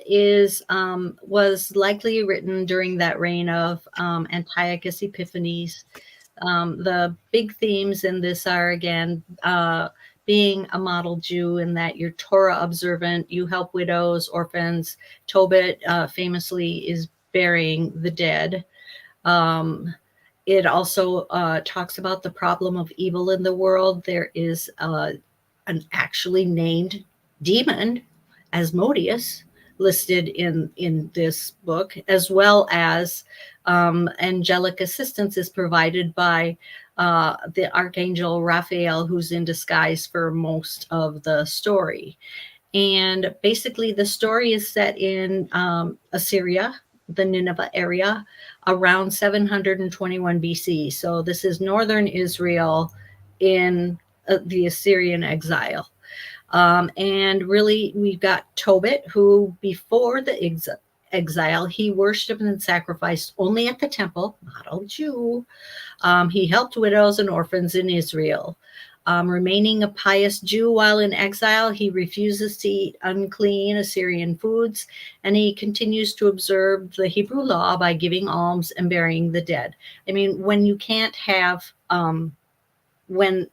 is was likely written during that reign of Antiochus Epiphanes. The big themes in this are, again, being a model Jew, in that you're Torah observant, you help widows, orphans. Tobit famously is burying the dead. It also talks about the problem of evil in the world. There is an actually named demon, Asmodeus, listed in this book, as well as angelic assistance is provided by the archangel Raphael, who's in disguise for most of the story. And basically the story is set in Assyria, the Nineveh area, around 721 BC. So this is northern Israel in the Assyrian exile. And really, we've got Tobit, who before the exile, he worshipped and sacrificed only at the temple, model Jew. He helped widows and orphans in Israel. Remaining a pious Jew while in exile, he refuses to eat unclean Assyrian foods, and he continues to observe the Hebrew law by giving alms and burying the dead. I mean, when you can't have, when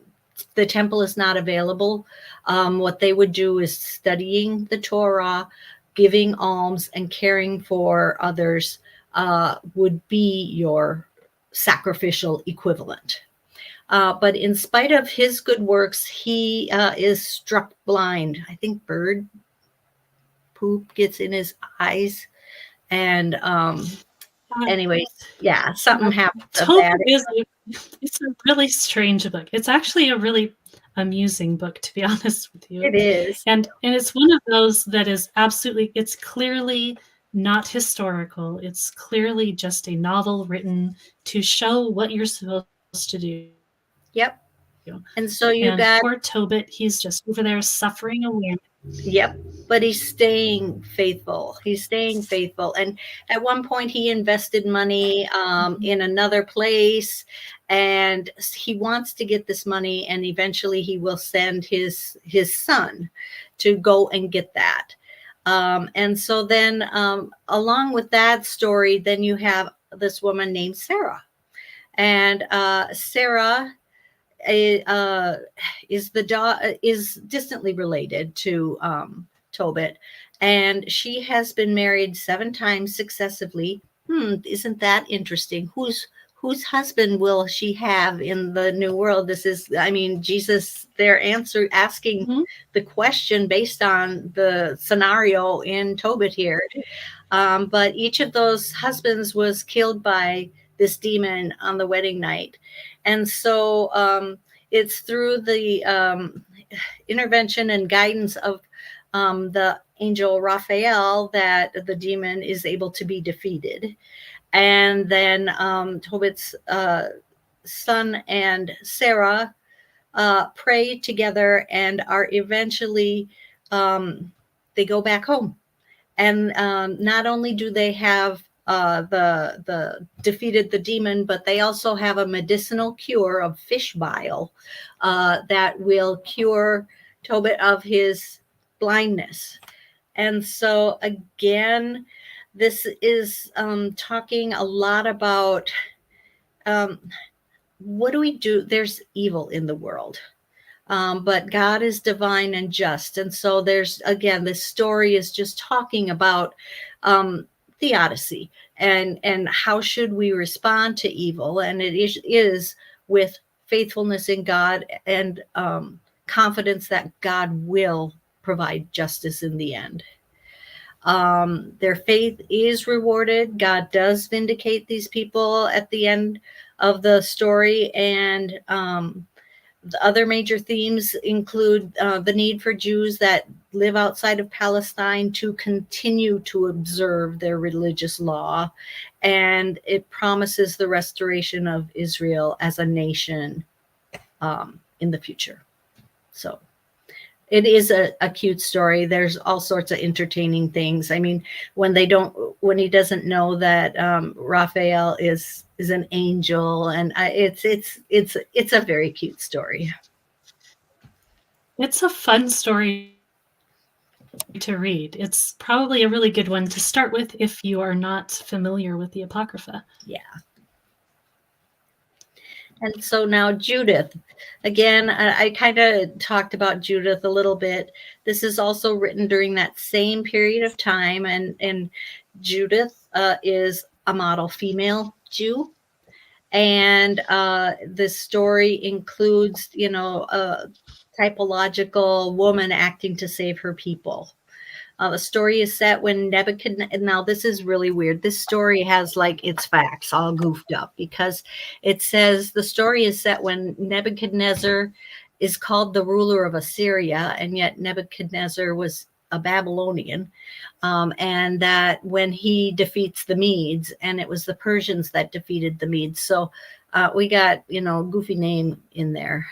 the temple is not available, what they would do is studying the Torah, giving alms, and caring for others would be your sacrificial equivalent. But in spite of his good works, he is struck blind. I think bird poop gets in his eyes. And anyways, yeah, something happens. Tobit it's a really strange book. It's actually a really amusing book, to be honest with you. It is. And it's one of those that is absolutely, it's clearly not historical. It's clearly just a novel written to show what you're supposed to do. Yep. And so you got poor Tobit, he's just over there suffering away. Yep. But he's staying faithful. He's staying faithful. And at one point he invested money in another place, and he wants to get this money, and eventually he will send his son to go and get that. And so then along with that story, then you have this woman named Sarah. And Sarah is distantly related to Tobit, and she has been married 7 times successively. Isn't that interesting? Whose husband will she have in the new world? This is, I mean, Jesus, they're asking the question based on the scenario in Tobit here. But each of those husbands was killed by this demon on the wedding night. And so it's through the intervention and guidance of the angel Raphael that the demon is able to be defeated. And then Tobit's son and Sarah pray together and are eventually, they go back home. And not only do they have the defeated the demon, but they also have a medicinal cure of fish bile that will cure Tobit of his blindness. And so again, this is talking a lot about what do we do? There's evil in the world. But God is divine and just. And so there's, again, this story is just talking about theodicy and how should we respond to evil. And it is with faithfulness in God and confidence that God will provide justice in the end. Their faith is rewarded. God does vindicate these people at the end of the story. And the other major themes include the need for Jews that live outside of Palestine to continue to observe their religious law. And it promises the restoration of Israel as a nation in the future. So it is a cute story. There's all sorts of entertaining things. I mean, when he doesn't know that Raphael is an angel, and it's a very cute story. It's a fun story to read. It's probably a really good one to start with if you are not familiar with the Apocrypha. Yeah. And so now Judith. Again, I kind of talked about Judith a little bit. This is also written during that same period of time. And Judith is a model female Jew. And this story includes, a typological woman acting to save her people. The story is set when Nebuchadnezzar, now this is really weird. This story has like its facts all goofed up because it says the story is set when Nebuchadnezzar is called the ruler of Assyria, and yet Nebuchadnezzar was a Babylonian. And that when he defeats the Medes, and it was the Persians that defeated the Medes. So we got, goofy name in there.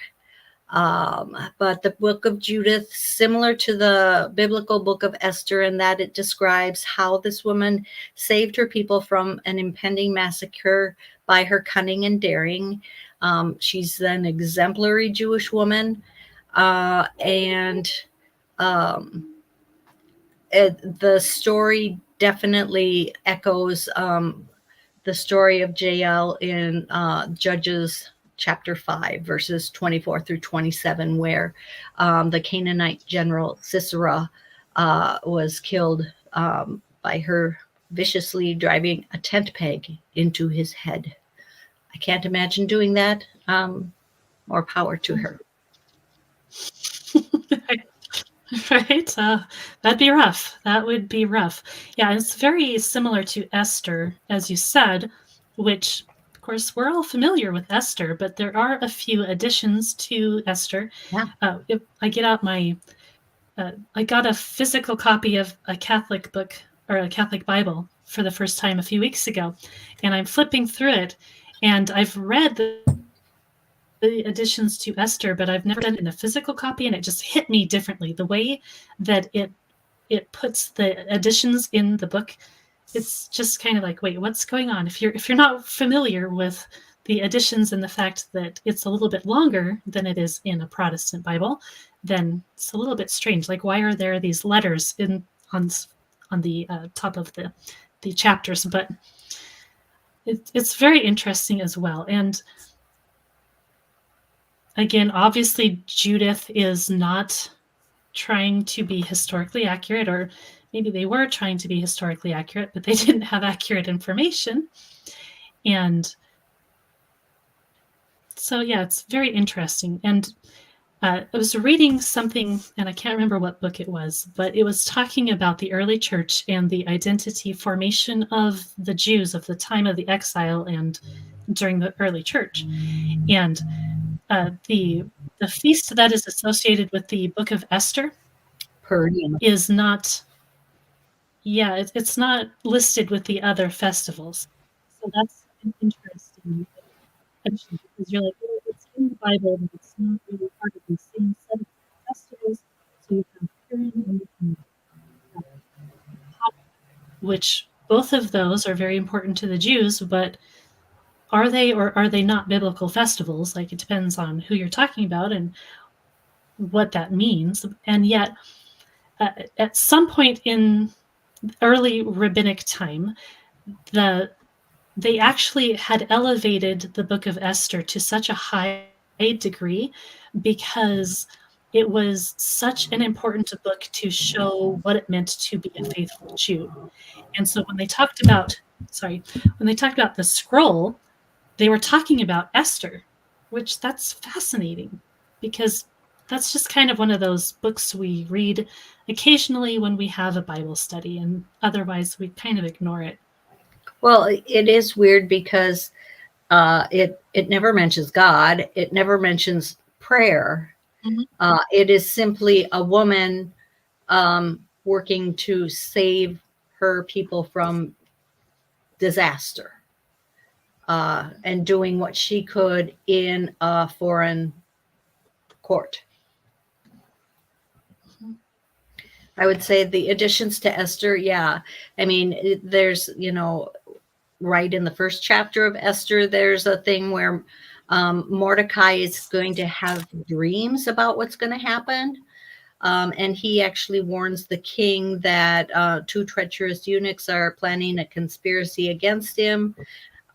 But the book of Judith, similar to the biblical book of Esther, in that it describes how this woman saved her people from an impending massacre by her cunning and daring. She's an exemplary Jewish woman. And the story definitely echoes the story of Jael in Judges chapter 5, verses 24 through 27, where the Canaanite general Sisera was killed by her viciously driving a tent peg into his head. I can't imagine doing that. More power to her. Right? That'd be rough. That would be rough. Yeah, it's very similar to Esther, as you said, which, of course, we're all familiar with Esther, but there are a few additions to Esther. Yeah. If I get out my, I got a physical copy of a Catholic book or a Catholic Bible for the first time a few weeks ago, and I'm flipping through it, and I've read the additions to Esther, but I've never done it in a physical copy, and it just hit me differently. The way that it puts the additions in the book, it's just kind of like, wait, what's going on? If you're not familiar with the additions and the fact that it's a little bit longer than it is in a Protestant Bible, then it's a little bit strange. Like, why are there these letters on the top of the chapters? But it's very interesting as well. And again, obviously, Judith is not trying to be historically accurate, or maybe they were trying to be historically accurate, but they didn't have accurate information. And so, yeah, it's very interesting. And I was reading something, and I can't remember what book it was, but it was talking about the early church and the identity formation of the Jews of the time of the exile and during the early church. And the feast that is associated with the book of Esther is not, it's not listed with the other festivals. So that's an interesting addition, because you're like, well, it's in the Bible, but it's not really part of the same set of festivals. So you have Purim and you have which both of those are very important to the Jews, but are they or are they not biblical festivals? Like, it depends on who you're talking about and what that means. And yet, at some point in early rabbinic time, they actually had elevated the book of Esther to such a high degree because it was such an important book to show what it meant to be a faithful Jew. And so when they talked about the scroll, they were talking about Esther, which that's fascinating, because that's just kind of one of those books we read occasionally when we have a Bible study, and otherwise we kind of ignore it. Well, it is weird because it never mentions God. It never mentions prayer. Mm-hmm. It is simply a woman working to save her people from disaster and doing what she could in a foreign court. I would say the additions to Esther, yeah. I mean, there's, right in the first chapter of Esther, there's a thing where Mordecai is going to have dreams about what's going to happen. And he actually warns the king that two treacherous eunuchs are planning a conspiracy against him.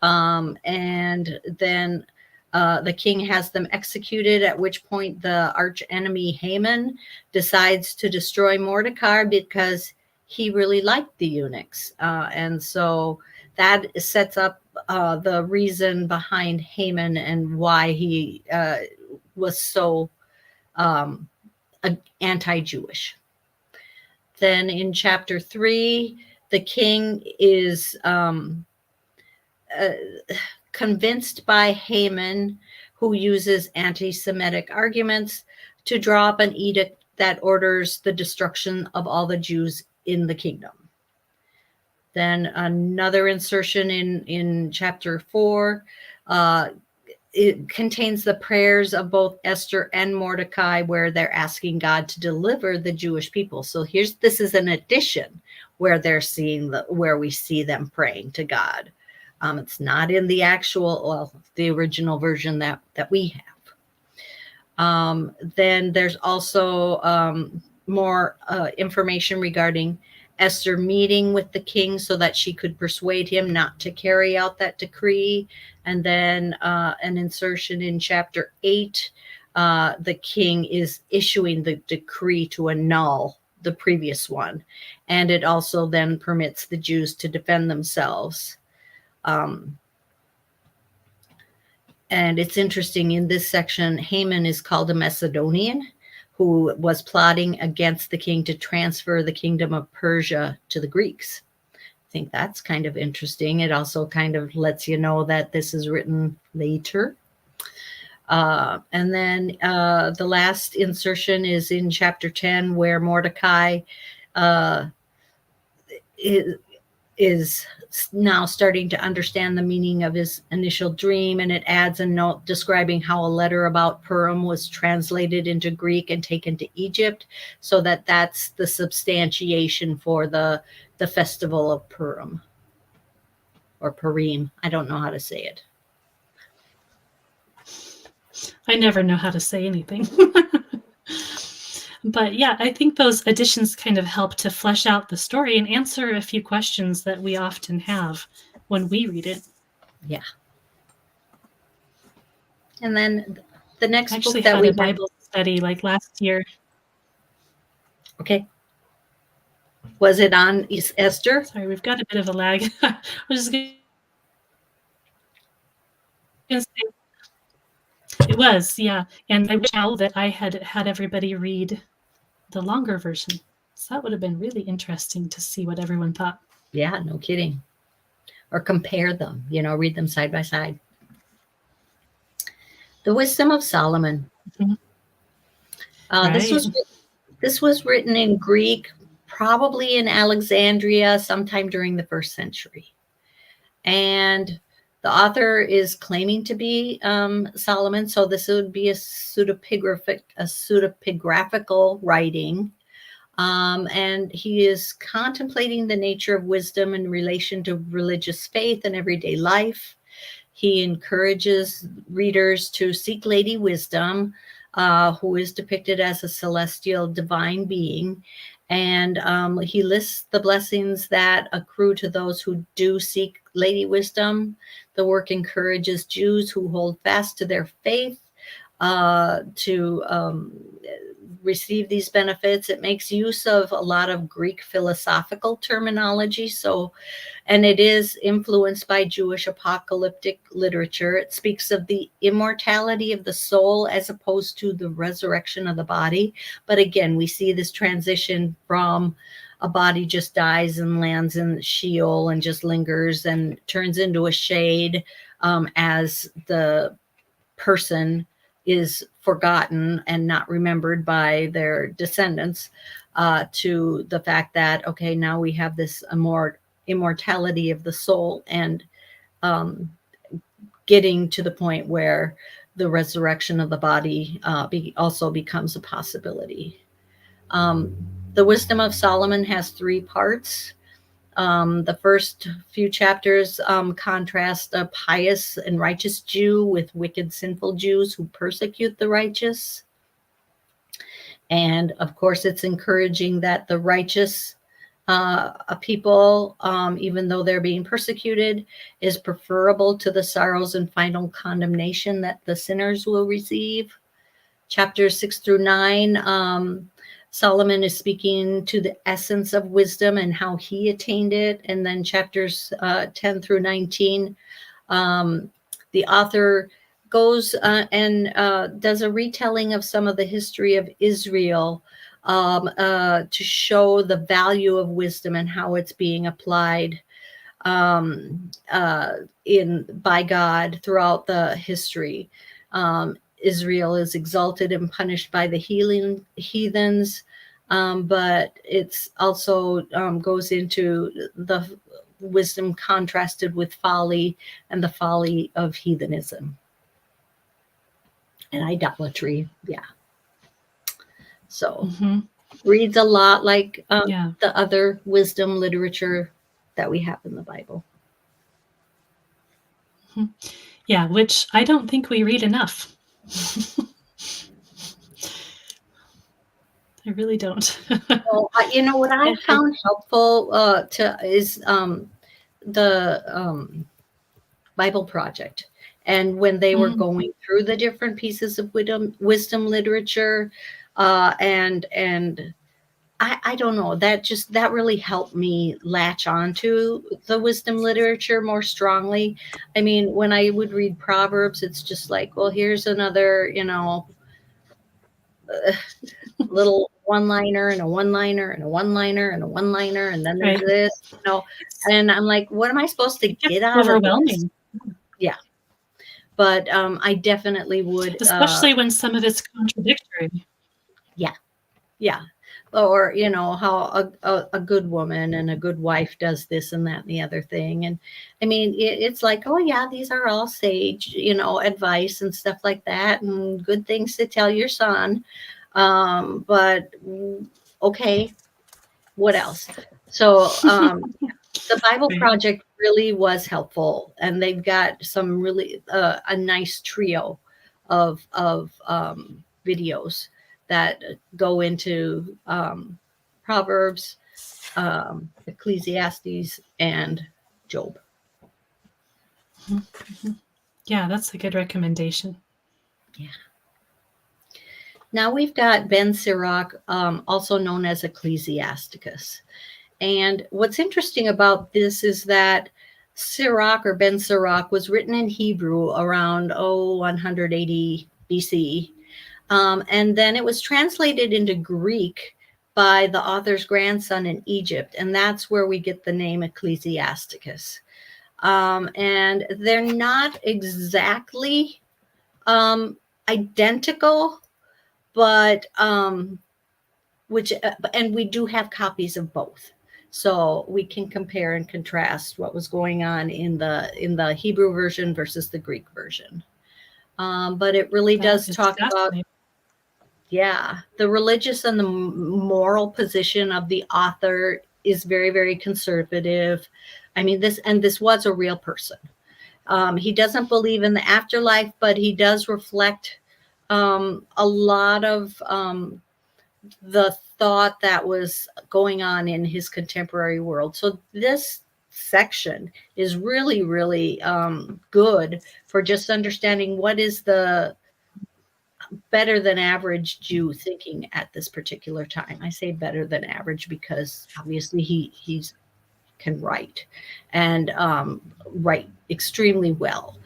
And then the king has them executed, at which point the arch enemy Haman decides to destroy Mordecai because he really liked the eunuchs. And so that sets up the reason behind Haman and why he was so anti-Jewish. Then in chapter 3, the king is convinced by Haman, who uses anti-Semitic arguments, to draw up an edict that orders the destruction of all the Jews in the kingdom. Then another insertion in chapter 4, it contains the prayers of both Esther and Mordecai, where they're asking God to deliver the Jewish people. So this is an addition where they're seeing where we see them praying to God. It's not in the the original version that we have. Then there's also more information regarding Esther meeting with the king so that she could persuade him not to carry out that decree. And then an insertion in chapter 8, the king is issuing the decree to annul the previous one. And it also then permits the Jews to defend themselves. And it's interesting, in this section, Haman is called a Macedonian who was plotting against the king to transfer the kingdom of Persia to the Greeks. I think that's kind of interesting. It also kind of lets you know that this is written later. And then the last insertion is in chapter 10, where Mordecai is now starting to understand the meaning of his initial dream, and it adds a note describing how a letter about Purim was translated into Greek and taken to Egypt, so that's the substantiation for the festival of Purim, or Purim. I don't know how to say it. I never know how to say anything. But yeah, I think those additions kind of help to flesh out the story and answer a few questions that we often have when we read it. Yeah. And then the next actually book that had we a Bible study like last year. Okay. Was it on Esther? Sorry, we've got a bit of a lag. I was just going to say, it was, yeah. And I wish now that I had everybody read the longer version. So that would have been really interesting to see what everyone thought. Yeah, no kidding. Or compare them, read them side by side. The Wisdom of Solomon. Mm-hmm. Right. This was written in Greek, probably in Alexandria, sometime during the 1st century. And the author is claiming to be Solomon, so this would be a pseudepigraphical writing. And he is contemplating the nature of wisdom in relation to religious faith and everyday life. He encourages readers to seek Lady Wisdom, who is depicted as a celestial divine being. And he lists the blessings that accrue to those who do seek Lady Wisdom. The work encourages Jews who hold fast to their faith to receive these benefits. It makes use of a lot of Greek philosophical terminology. And it is influenced by Jewish apocalyptic literature. It speaks of the immortality of the soul as opposed to the resurrection of the body. But again, we see this transition from a body just dies and lands in Sheol and just lingers and turns into a shade as the person is forgotten and not remembered by their descendants, to the fact that, okay, now we have this immortality of the soul, and getting to the point where the resurrection of the body also becomes a possibility. The Wisdom of Solomon has 3 parts. The first few chapters contrast a pious and righteous Jew with wicked, sinful Jews who persecute the righteous. And of course, it's encouraging that the righteous people, even though they're being persecuted, is preferable to the sorrows and final condemnation that the sinners will receive. Chapters 6 through 9, Solomon is speaking to the essence of wisdom and how he attained it. And then chapters 10 through 19, the author goes and does a retelling of some of the history of Israel to show the value of wisdom and how it's being applied by God throughout the history. Israel is exalted and punished by the heathens, but it's also goes into the wisdom contrasted with folly and the folly of heathenism. and idolatry. Yeah. So Mm-hmm. reads a lot like Yeah. the other wisdom literature that we have in the Bible. Mm-hmm. Yeah, which I don't think we read enough. I really don't. Well, you know what I found helpful is the Bible Project. And when they were Mm, going through the different pieces of wisdom literature, and I don't know, that really helped me latch onto the wisdom literature more strongly. I mean, when I would read Proverbs, it's just like, well, here's another, little one liner and a one liner and a one liner and a one liner, and then there's right. this. It's, And I'm like, what am I supposed to it gets get out of this? overwhelming, Yeah. But I definitely would, especially when some of it's contradictory. yeah, yeah. Or, how a good woman and a good wife does this and that and the other thing. And I mean, it's like, oh, yeah, these are all sage, advice and stuff like that, and good things to tell your son. But okay, what else? So, the Bible Right. Project really was helpful, and they've got some really a nice trio of videos that go into Proverbs, Ecclesiastes, and Job. Mm-hmm. Yeah, that's a good recommendation. Yeah. Now we've got Ben Sirach, also known as Ecclesiasticus. And what's interesting about this is that Sirach or Ben Sirach was written in Hebrew around 180 BC. And then it was translated into Greek by the author's grandson in Egypt. And that's where we get the name Ecclesiasticus. And they're not exactly identical, but and we do have copies of both, so we can compare and contrast what was going on in the Hebrew version versus the Greek version. But it really That does is talk about, fascinating. yeah, the religious and the moral position of the author is very, very conservative. I mean, this was a real person. He doesn't believe in the afterlife, but he does reflect a lot of the thought that was going on in his contemporary world. So this section is really, really good for just understanding what is the better than average Jew thinking at this particular time. I say better than average because obviously he's can write and write extremely well.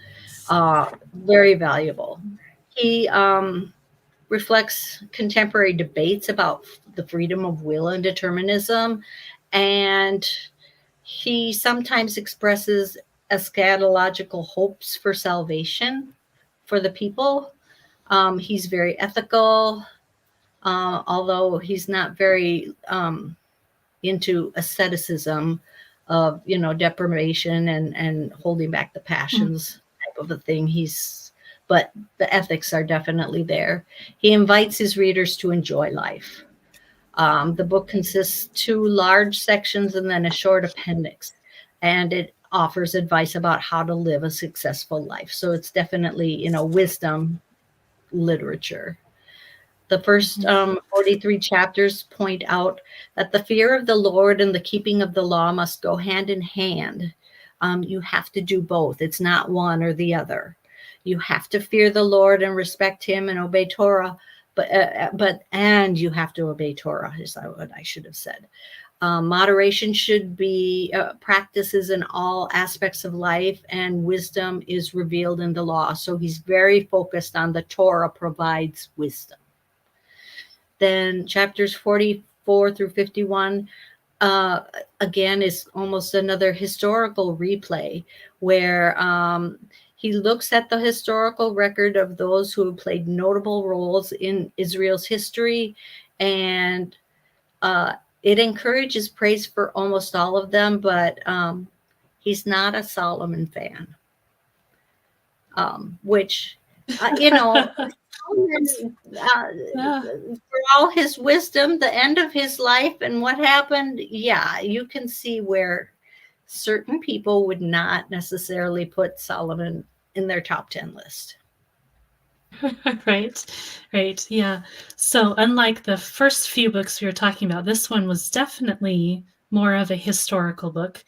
Very valuable. He reflects contemporary debates about the freedom of will and determinism. And he sometimes expresses eschatological hopes for salvation for the people. He's very ethical, although he's not very into asceticism of, deprivation and holding back the Mm, passions type of a thing. But the ethics are definitely there. He invites his readers to enjoy life. The book consists 2 large sections and then a short appendix, and it offers advice about how to live a successful life. So it's definitely, wisdom literature. The first mhm, 43 chapters point out that the fear of the Lord and the keeping of the law must go hand in hand. You have to do both. It's not one or the other. You have to fear the Lord and respect Him and obey Torah, and you have to obey Torah, is what I should have said. Moderation should be practices in all aspects of life, and wisdom is revealed in the law. So he's very focused on the Torah provides wisdom. Then chapters 44 through 51, again, is almost another historical replay where he looks at the historical record of those who have played notable roles in Israel's history, and it encourages praise for almost all of them, but he's not a Solomon fan, which, you know, Solomon, Yeah. for all his wisdom, the end of his life and what happened, yeah, you can see where certain people would not necessarily put Solomon in their top 10 list. Right, right, yeah. So unlike the first few books we were talking about, this one was definitely more of a historical book,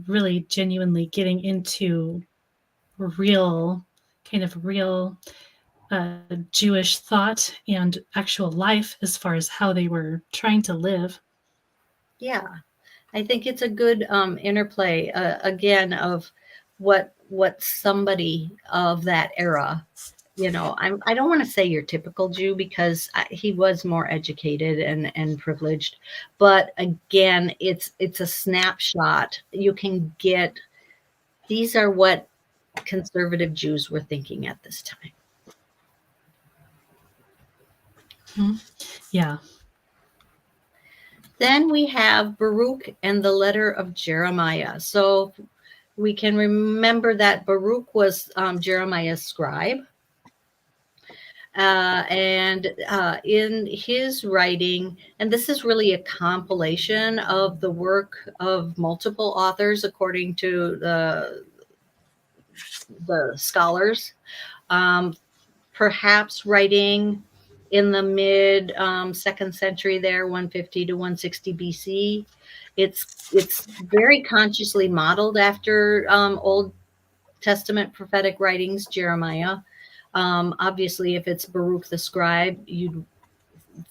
really genuinely getting into real, kind of real Jewish thought and actual life as far as how they were trying to live. Yeah, I think it's a good interplay again of what somebody of that era, you know, I don't want to say your typical Jew because he was more educated and privileged, but again, it's a snapshot. You can get, these are what conservative Jews were thinking at this time. Mhm. Yeah. Then we have Baruch and the letter of Jeremiah. So we can remember that Baruch was Jeremiah's scribe. And in his writing, and this is really a compilation of the work of multiple authors according to the scholars, um, perhaps writing in the mid second century there, 150 to 160 BC. It's very consciously modeled after Old Testament prophetic writings, Jeremiah. Obviously, if it's Baruch the scribe,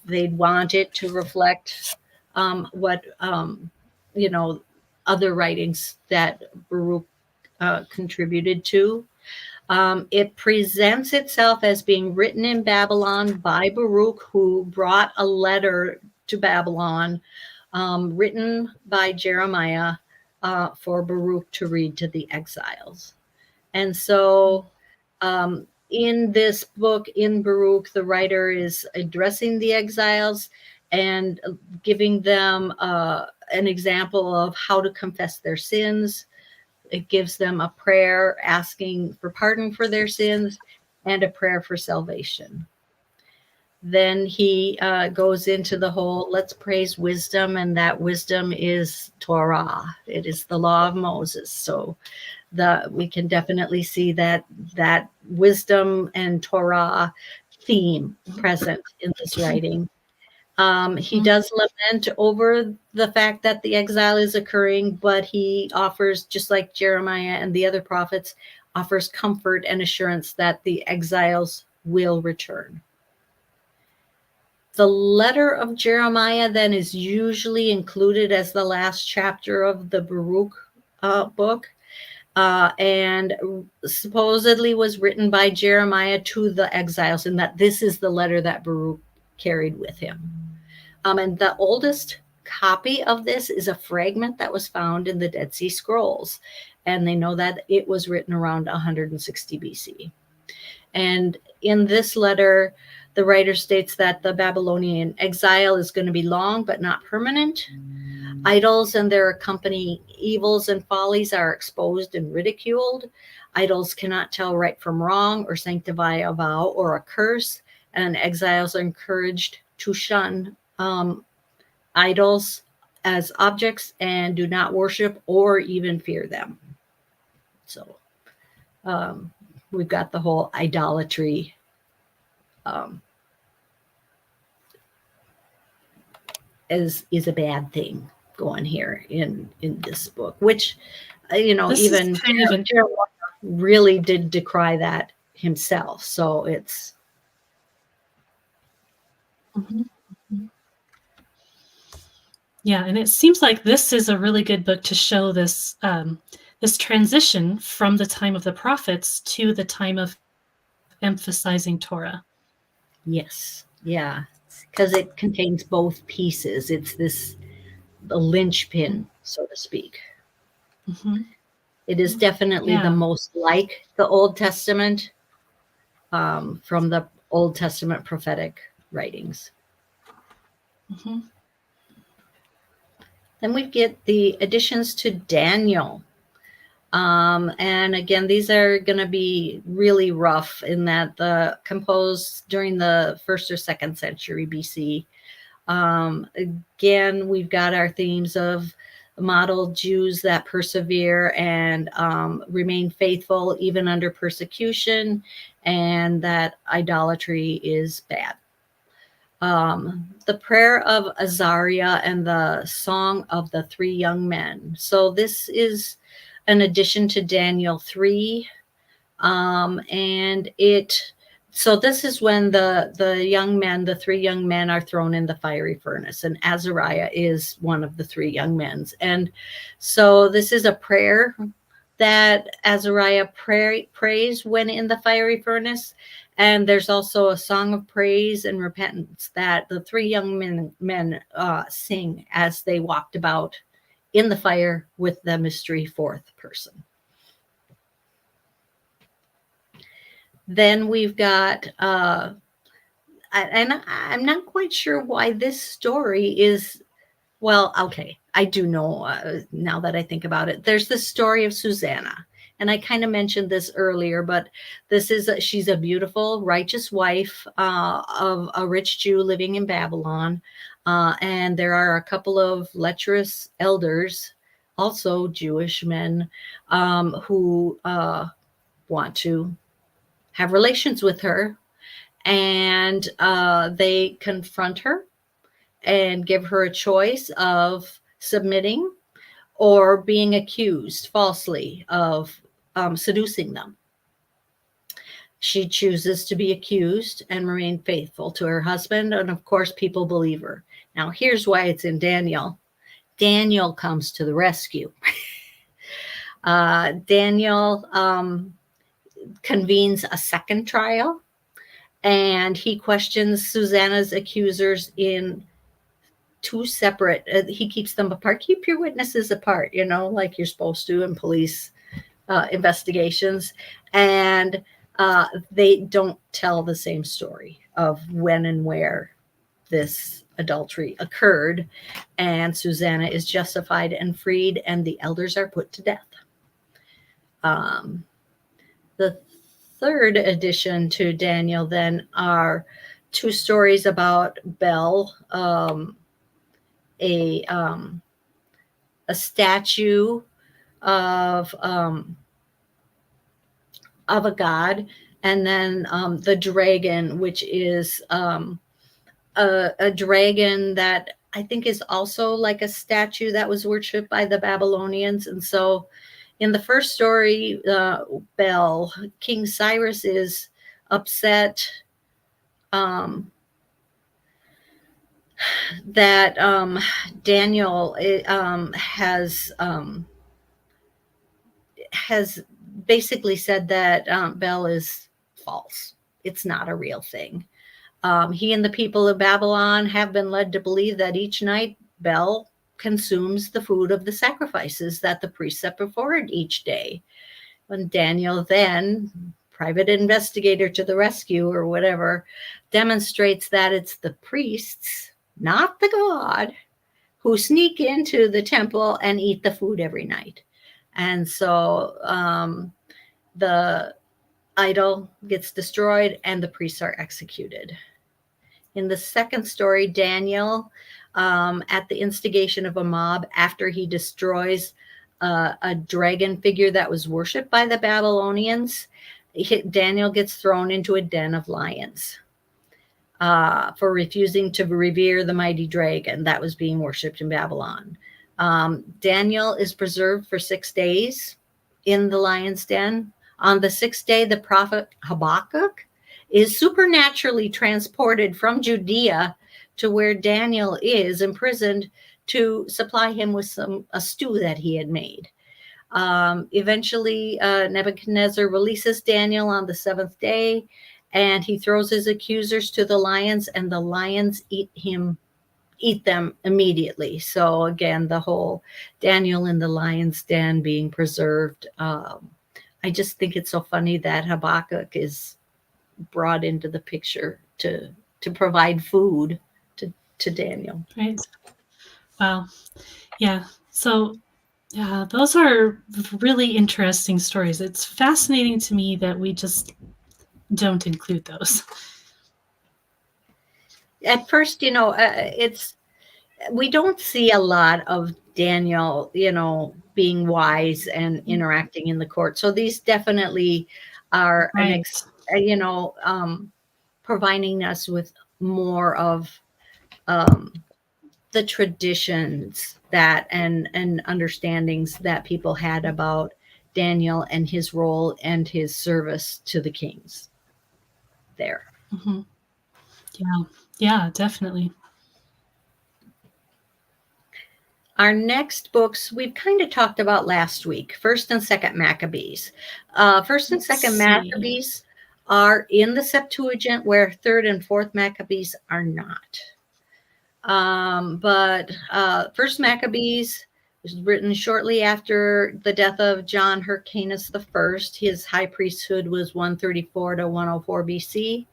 they'd want it to reflect what you know, other writings that Baruch contributed to. It presents itself as being written in Babylon by Baruch, who brought a letter to Babylon, written by Jeremiah for Baruch to read to the exiles. And so in this book, in Baruch, the writer is addressing the exiles and giving them an example of how to confess their sins. It gives them a prayer asking for pardon for their sins and a prayer for salvation. Then he goes into the whole, let's praise wisdom, and that wisdom is Torah. It is the law of Moses. So we can definitely see that wisdom and Torah theme present in this writing. He does lament over the fact that the exile is occurring, but he offers, just like Jeremiah and the other prophets, offers comfort and assurance that the exiles will return. The letter of Jeremiah then is usually included as the last chapter of the Baruch book. And supposedly was written by Jeremiah to the exiles, and that this is the letter that Baruch carried with him. And the oldest copy of this is a fragment that was found in the Dead Sea Scrolls, and they know that it was written around 160 BC. And in this letter, the writer states that the Babylonian exile is going to be long but not permanent. Idols and their accompanying evils and follies are exposed and ridiculed. Idols cannot tell right from wrong or sanctify a vow or a curse, and exiles are encouraged to shun idols as objects and do not worship or even fear them. So we've got the whole idolatry is a bad thing going here in this book, which This even is kind of an Jeremiah really did decry that himself. So it's yeah, and it seems like this is a really good book to show this this transition from the time of the prophets to the time of emphasizing Torah. yes, yeah, because it contains both pieces. It's the linchpin, so to speak. Mm-hmm. It is definitely the Yeah. most like the Old Testament from the Old Testament prophetic writings. Mm-hmm. Then we get the additions to Daniel. And again, these are going to be really rough in that the composed during the 1st or 2nd century BC. Again, we've got our themes of model Jews that persevere and remain faithful even under persecution, and that idolatry is bad. The prayer of Azariah and the song of the 3 young men. So this is an addition to Daniel 3. And so this is when the young men, the 3 young men, are thrown in the fiery furnace, and Azariah is one of the 3 young men. And so this is a prayer that Azariah prays when in the fiery furnace. And there's also a song of praise and repentance that the 3 young men sing as they walked about in the fire with the mystery 4th person. Then we've got, and I'm not quite sure why this story is, well, okay, I do know now that I think about it. There's the story of Susanna. And I kind of mentioned this earlier, but she's a beautiful, righteous wife of a rich Jew living in Babylon. And there are a couple of lecherous elders, also Jewish men, who want to have relations with her. And they confront her and give her a choice of submitting or being accused falsely of seducing them. She chooses to be accused and remain faithful to her husband. And of course, people believe her. Now, here's why it's in Daniel. Daniel comes to the rescue. Daniel convenes a second trial, and he questions Susanna's accusers in 2 separate, he keeps them apart. Keep your witnesses apart, like you're supposed to in police investigations. And they don't tell the same story of when and where this adultery occurred. And Susanna is justified and freed, and the elders are put to death. The 3rd addition to Daniel then are 2 stories about Bel, a statue of a god, and then the dragon, which is a dragon that I think is also like a statue that was worshipped by the Babylonians. And so in the first story, Bel, King Cyrus is upset that Daniel has basically said that Bel is false. It's not a real thing. He and the people of Babylon have been led to believe that each night Bel consumes the food of the sacrifices that the priests set before it each day. When Daniel then, private investigator to the rescue or whatever, demonstrates that it's the priests, not the god, who sneak into the temple and eat the food every night. And so the idol gets destroyed and the priests are executed. In the second story, Daniel, at the instigation of a mob, after he destroys a dragon figure that was worshipped by the Babylonians, Daniel gets thrown into a den of lions for refusing to revere the mighty dragon that was being worshipped in Babylon. Daniel is preserved for 6 days in the lion's den. On the 6th day, the prophet Habakkuk is supernaturally transported from Judea to where Daniel is imprisoned to supply him with a stew that he had made. Eventually, Nebuchadnezzar releases Daniel on the 7th day, and he throws his accusers to the lions, and the lions eat them immediately. So again, the whole Daniel in the lion's den being preserved. I just think it's so funny that Habakkuk is brought into the picture to provide food to Daniel. Right. Wow. Yeah. So Yeah, those are really interesting stories. It's fascinating to me that we just don't include those. At first, we don't see a lot of Daniel, being wise and interacting in the court. So these definitely are Right. providing us with more of um, the traditions that and understandings that people had about Daniel and his role and his service to the kings there. Mm-hmm. Yeah. Yeah, definitely. Our next books we've kind of talked about last week, First and Second Maccabees. First and Let's Second see. Maccabees are in the Septuagint, where Third and Fourth Maccabees are not. But First Maccabees was written shortly after the death of John Hyrcanus I. His high priesthood was 134 to 104 BC.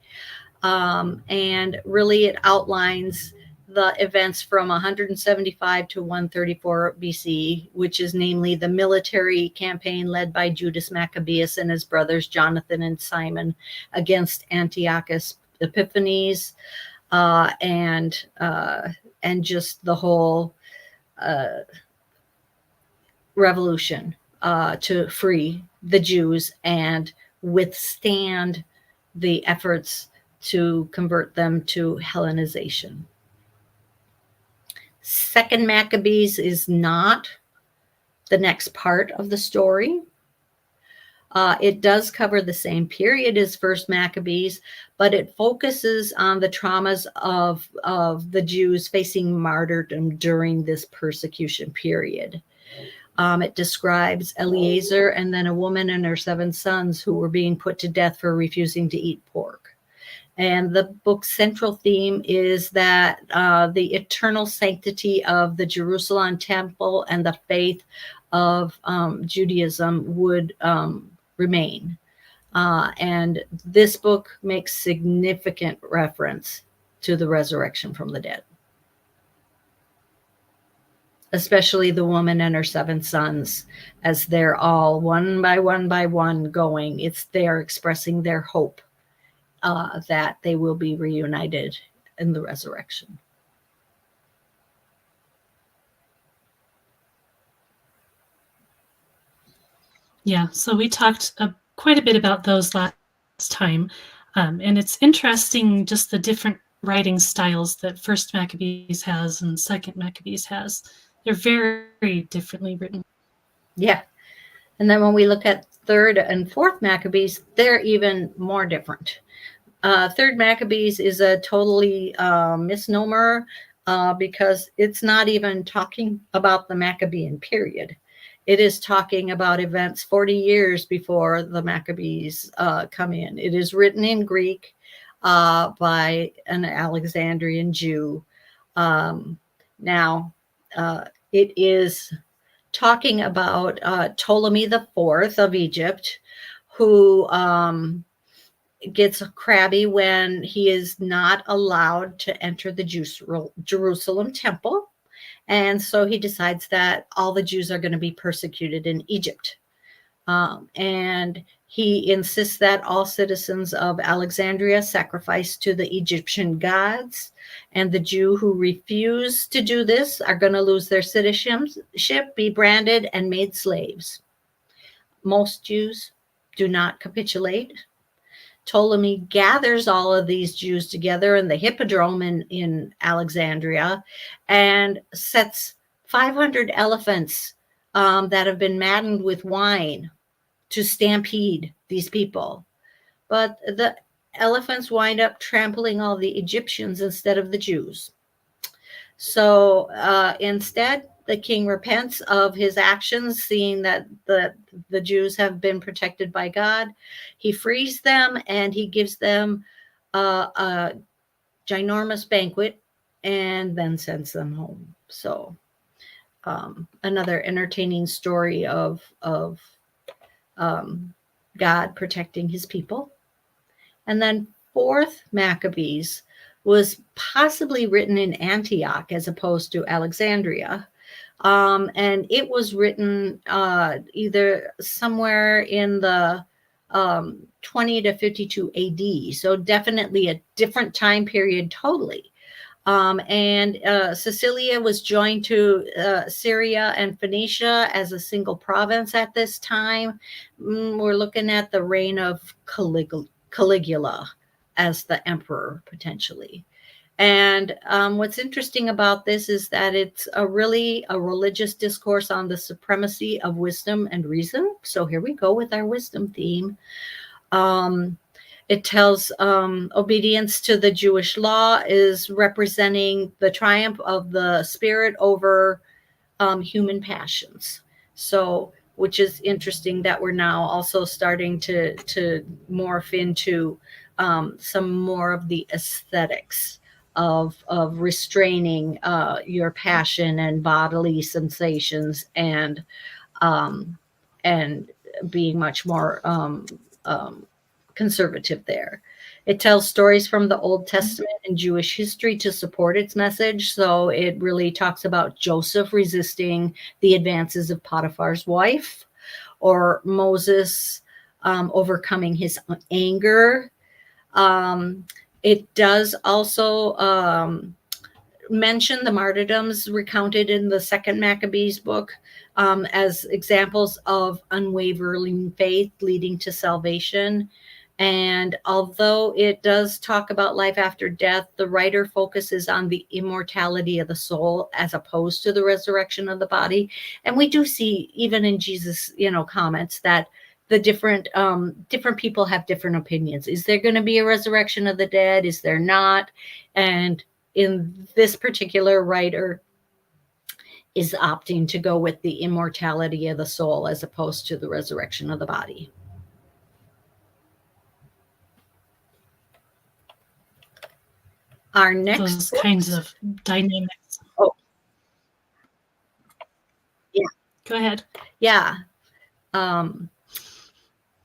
And really it outlines the events from 175 to 134 BC, which is namely the military campaign led by Judas Maccabeus and his brothers Jonathan and Simon against Antiochus Epiphanes, and just the whole revolution to free the Jews and withstand the efforts to convert them to Hellenization. Second Maccabees is not the next part of the story. It does cover the same period as First Maccabees, but it focuses on the traumas of the Jews facing martyrdom during this persecution period. It describes Eleazar and then a woman and her 7 sons who were being put to death for refusing to eat pork. And the book's central theme is that the eternal sanctity of the Jerusalem temple and the faith of Judaism would remain. And this book makes significant reference to the resurrection from the dead, especially the woman and her 7 sons, as they're all one by one going. It's they're expressing their hope that they will be reunited in the resurrection. Yeah, so we talked quite a bit about those last time. And it's interesting just the different writing styles that First Maccabees has and Second Maccabees has. They're very differently written. Yeah. And then when we look at Third and Fourth Maccabees, they're even more different. Third Maccabees is a totally misnomer because it's not even talking about the Maccabean period. It is talking about events 40 years before the Maccabees come in. It is written in Greek by an Alexandrian Jew. Now, it is talking about Ptolemy the Fourth of Egypt, who gets crabby when he is not allowed to enter the Jerusalem temple. And so he decides that all the Jews are going to be persecuted in Egypt. And he insists that all citizens of Alexandria sacrifice to the Egyptian gods. And the Jew who refuse to do this are going to lose their citizenship, be branded, and made slaves. Most Jews do not capitulate. Ptolemy gathers all of these Jews together in the Hippodrome in Alexandria and sets 500 elephants that have been maddened with wine to stampede these people. But the elephants wind up trampling all the Egyptians instead of the Jews. So instead, the king repents of his actions, seeing that the Jews have been protected by God. He frees them and he gives them a ginormous banquet and then sends them home. So another entertaining story of God protecting his people. And then Fourth Maccabees was possibly written in Antioch as opposed to Alexandria. And it was written either somewhere in the 20 to 52 AD. So definitely a different time period totally. And Sicilia was joined to Syria and Phoenicia as a single province at this time. We're looking at the reign of Caligula as the emperor, potentially. And what's interesting about this is that it's really a religious discourse on the supremacy of wisdom and reason. So here we go with our wisdom theme. It tells obedience to the Jewish law is representing the triumph of the spirit over human passions. So, which is interesting that we're now also starting to morph into some more of the aesthetics of restraining your passion and bodily sensations, and being much more conservative there. It tells stories from the Old Testament and Jewish history to support its message. So it really talks about Joseph resisting the advances of Potiphar's wife, or Moses overcoming his anger. It does also mention the martyrdoms recounted in the Second Maccabees book as examples of unwavering faith leading to salvation. And although it does talk about life after death, the writer focuses on the immortality of the soul as opposed to the resurrection of the body. And we do see, even in Jesus, comments, that the different people have different opinions. Is there going to be a resurrection of the dead? Is there not? And in this particular writer is opting to go with the immortality of the soul as opposed to the resurrection of the body. Our next those kinds of dynamics. Oh, yeah. Go ahead. Yeah. The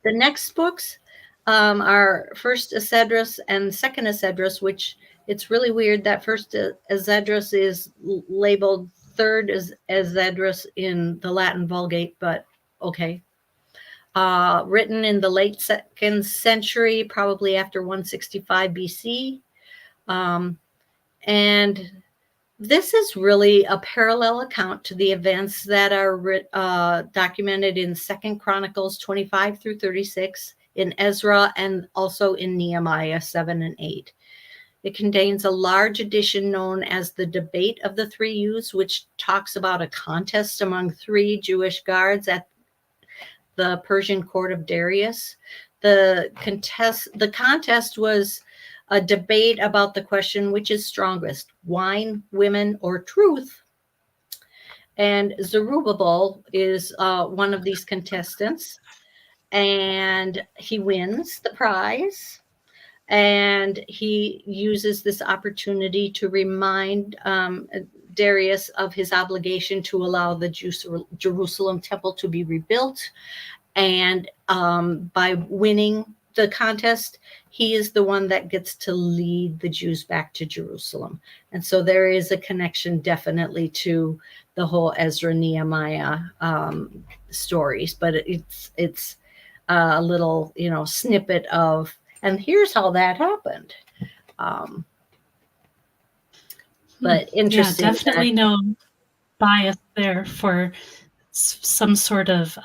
next books are First Esdras and Second Esdras, which it's really weird that First Esdras is labeled Third Esdras in the Latin Vulgate, but okay. Written in the late 2nd century, probably after 165 BC. And this is really a parallel account to the events that are documented in 2nd Chronicles 25 through 36, in Ezra, and also in Nehemiah 7 and 8. It contains a large edition known as the Debate of the Three Youths, which talks about a contest among 3 Jewish guards at the Persian court of Darius. The contest was a debate about the question, which is strongest, wine, women, or truth? And Zerubbabel is one of these contestants, and he wins the prize. And he uses this opportunity to remind Darius of his obligation to allow the Jerusalem temple to be rebuilt. And by winning the contest, he is the one that gets to lead the Jews back to Jerusalem. And so there is a connection definitely to the whole Ezra Nehemiah stories, but it's a little, snippet of, and here's how that happened. But interesting. Yeah, definitely no bias there for some sort of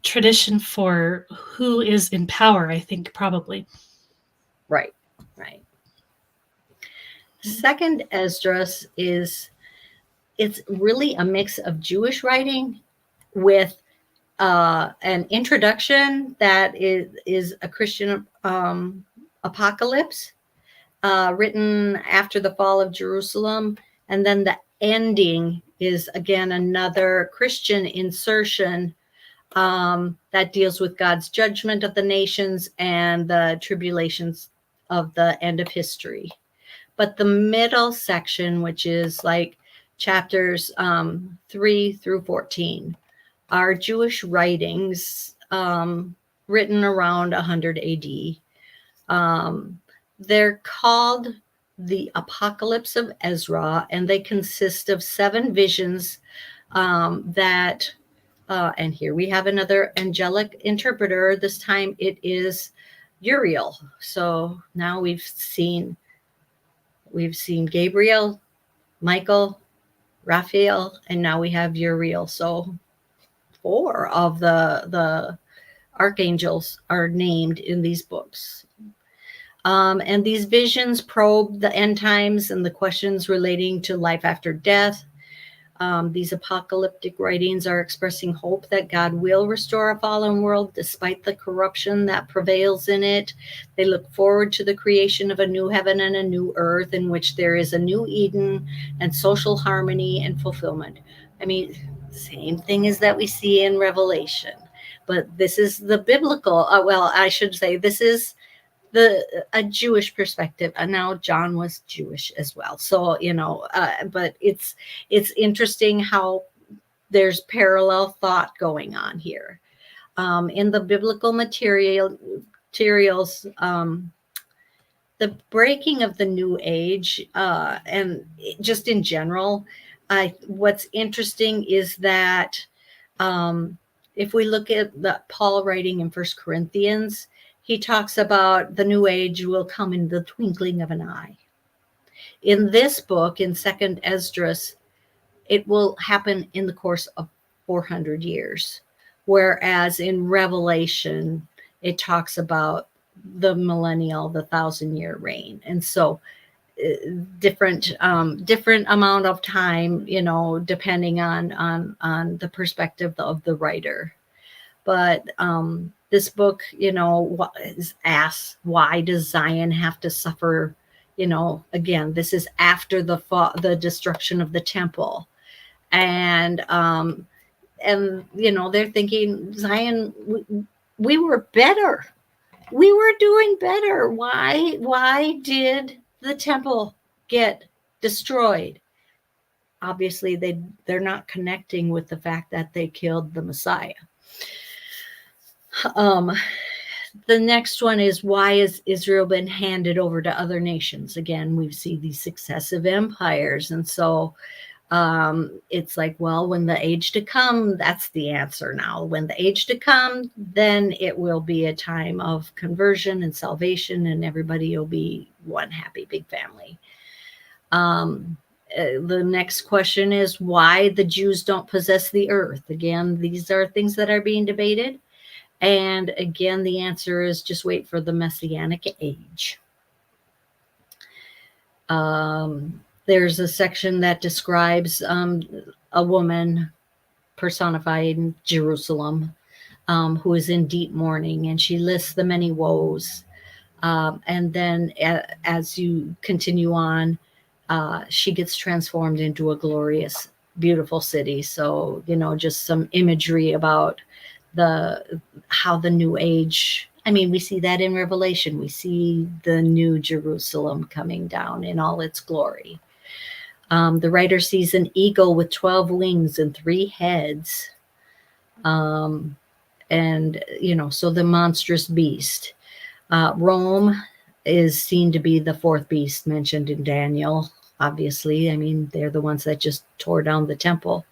tradition for who is in power, I think, probably. Right. Second Esdras it's really a mix of Jewish writing with an introduction that is a Christian apocalypse written after the fall of Jerusalem. And then the ending is, again, another Christian insertion that deals with God's judgment of the nations and the tribulations of the end of history. But the middle section, which is like chapters 3 through 14, are Jewish writings written around 100 AD. They're called the Apocalypse of Ezra, and they consist of 7 visions that, and here we have another angelic interpreter. This time it is Uriel. So now we've seen Gabriel, Michael, Raphael, and now we have Uriel. So 4 of the archangels are named in these books. And these visions probe the end times and the questions relating to life after death. These apocalyptic writings are expressing hope that God will restore a fallen world despite the corruption that prevails in it. They look forward to the creation of a new heaven and a new earth in which there is a new Eden and social harmony and fulfillment. I mean, same thing as that we see in Revelation. But this is the biblical, well, I should say, this is a Jewish perspective, and now John was Jewish as well. So but it's interesting how there's parallel thought going on here. In the biblical materials, the breaking of the New Age, and just in general, what's interesting is that if we look at Paul writing in 1 Corinthians, he talks about the New Age will come in the twinkling of an eye. In this book, in 2nd Esdras, it will happen in the course of 400 years. Whereas in Revelation, it talks about the millennial, the 1,000-year reign. And so different amount of time, depending on the perspective of the writer. But this book, asks, why does Zion have to suffer? Again, this is after the destruction of the temple, and they're thinking, Zion, we were better, we were doing better. Why did the temple get destroyed? Obviously, they're not connecting with the fact that they killed the Messiah. The next one is, why has Israel been handed over to other nations? Again, we see these successive empires. And so it's like, well, when the age to come, that's the answer now. When the age to come, then it will be a time of conversion and salvation, and everybody will be one happy big family. The next question is why the Jews don't possess the earth. Again, these are things that are being debated. And again, the answer is just wait for the Messianic age. There's a section that describes a woman personified in Jerusalem who is in deep mourning, and she lists the many woes. And then as you continue on, she gets transformed into a glorious, beautiful city. So, just some imagery about how the new age, we see that in Revelation. We see the new Jerusalem coming down in all its glory. The writer sees an eagle with 12 wings and 3 heads. So the monstrous beast. Rome is seen to be the 4th beast mentioned in Daniel. Obviously, they're the ones that just tore down the temple.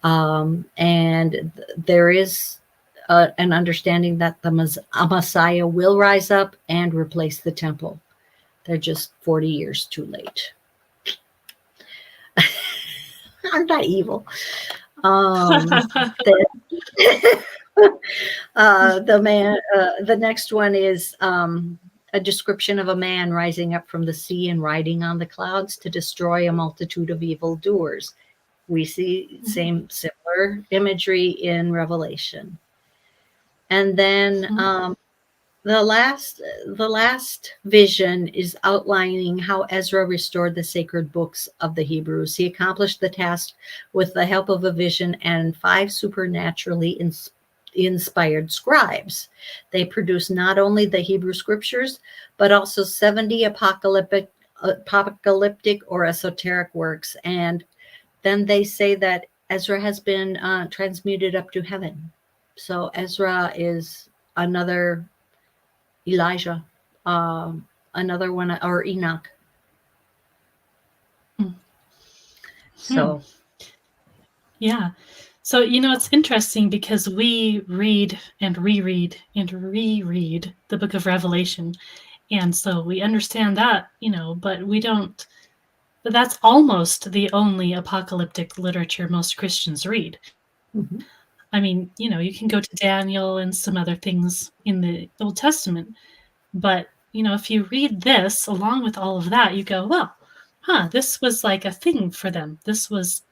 And there is an understanding that a Messiah will rise up and replace the temple. They're just 40 years too late. I'm not evil. The next one is a description of a man rising up from the sea and riding on the clouds to destroy a multitude of evildoers. We see similar imagery in Revelation. And then the last vision is outlining how Ezra restored the sacred books of the Hebrews. He accomplished the task with the help of a vision and 5 supernaturally inspired scribes. They produced not only the Hebrew scriptures, but also 70 apocalyptic or esoteric works. And then they say that Ezra has been transmuted up to heaven. So Ezra is another Elijah, another one, or Enoch. So, Yeah. So, it's interesting because we read and reread and reread the book of Revelation. And so we understand that, but we don't, but that's almost the only apocalyptic literature most Christians read. mhm. I mean, you can go to Daniel and some other things in the Old Testament, but, if you read this along with all of that, you go, well, this was like a thing for them. This was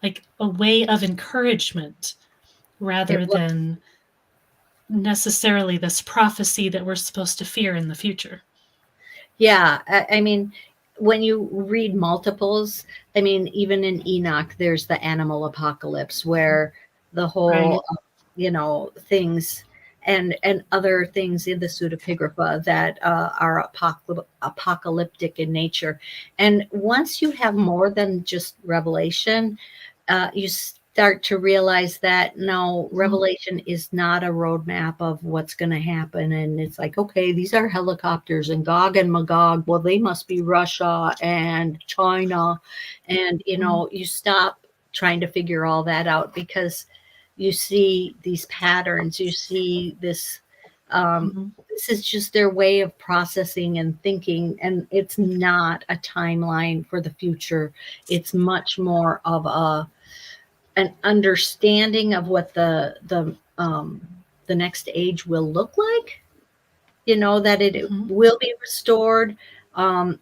like a way of encouragement It rather was. than necessarily this prophecy that we're supposed to fear in the future. Yeah, I mean, when you read multiples, I mean, even in Enoch, there's the animal apocalypse where the whole, Right. things and other things in the pseudepigrapha that are apocalyptic in nature. And once you have more than just Revelation, you start to realize that no, Mhm. Revelation is not a roadmap of what's going to happen. And it's like, okay, these are helicopters and Gog and Magog. Well, they must be Russia and China. And, Mhm. you stop trying to figure all that out because you see these patterns, you see this. Mhm. This is just their way of processing and thinking, and it's not a timeline for the future. It's much more of an understanding of what the next age will look like. That it Mhm. will be restored, and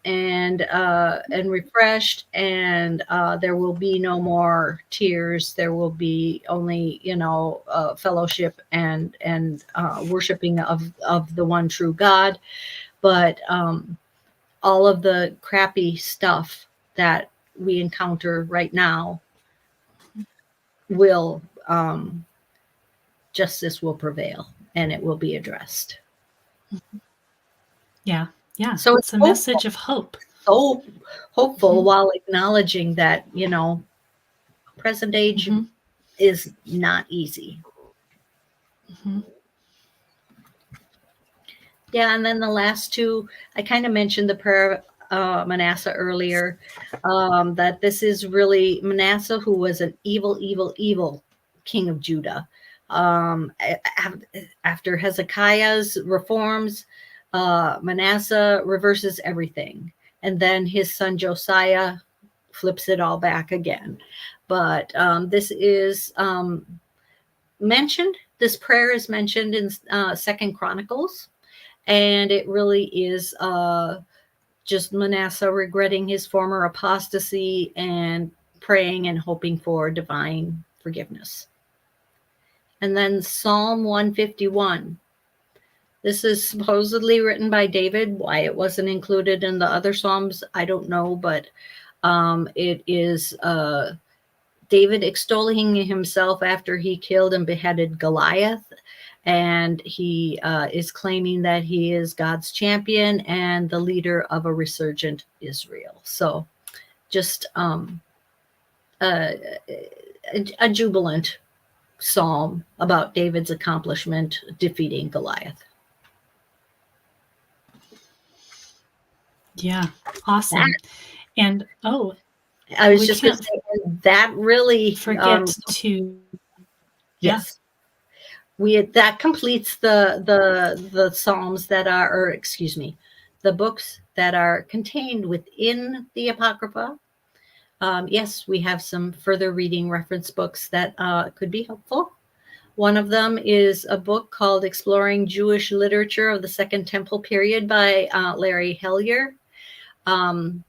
refreshed, and there will be no more tears. There will be only fellowship and worshiping of the one true God. But all of the crappy stuff that we encounter right now will justice will prevail and it will be addressed. Yeah. Yeah. So it's It's a message of hope. so hopeful Mhm. while acknowledging that, present age Mhm. is not easy. Mhm. Yeah, and then the last two, I kind of mentioned the prayer of Manasseh earlier, that this is really Manasseh, who was an evil, evil, evil king of Judah. After Hezekiah's reforms, Manasseh reverses everything. And then his son Josiah flips it all back again. But this is mentioned, this prayer is mentioned in Second Chronicles, and it really is just Manasseh regretting his former apostasy and praying and hoping for divine forgiveness. And then Psalm 151. This is supposedly written by David. Why it wasn't included in the other Psalms, I don't know, but it is David extolling himself after he killed and beheaded Goliath. And he is claiming that he is God's champion and the leader of a resurgent Israel. So just a, a jubilant psalm about David's accomplishment defeating Goliath. Yeah. That, Awesome. And I was we just going to can't say that really, forget to, yeah. yes, we that completes the psalms that are, or excuse me, the books that are contained within the Apocrypha. Yes, we have some further reading reference books that could be helpful. One of them is a book called Exploring Jewish Literature of the Second Temple Period by Larry Hellier. Um,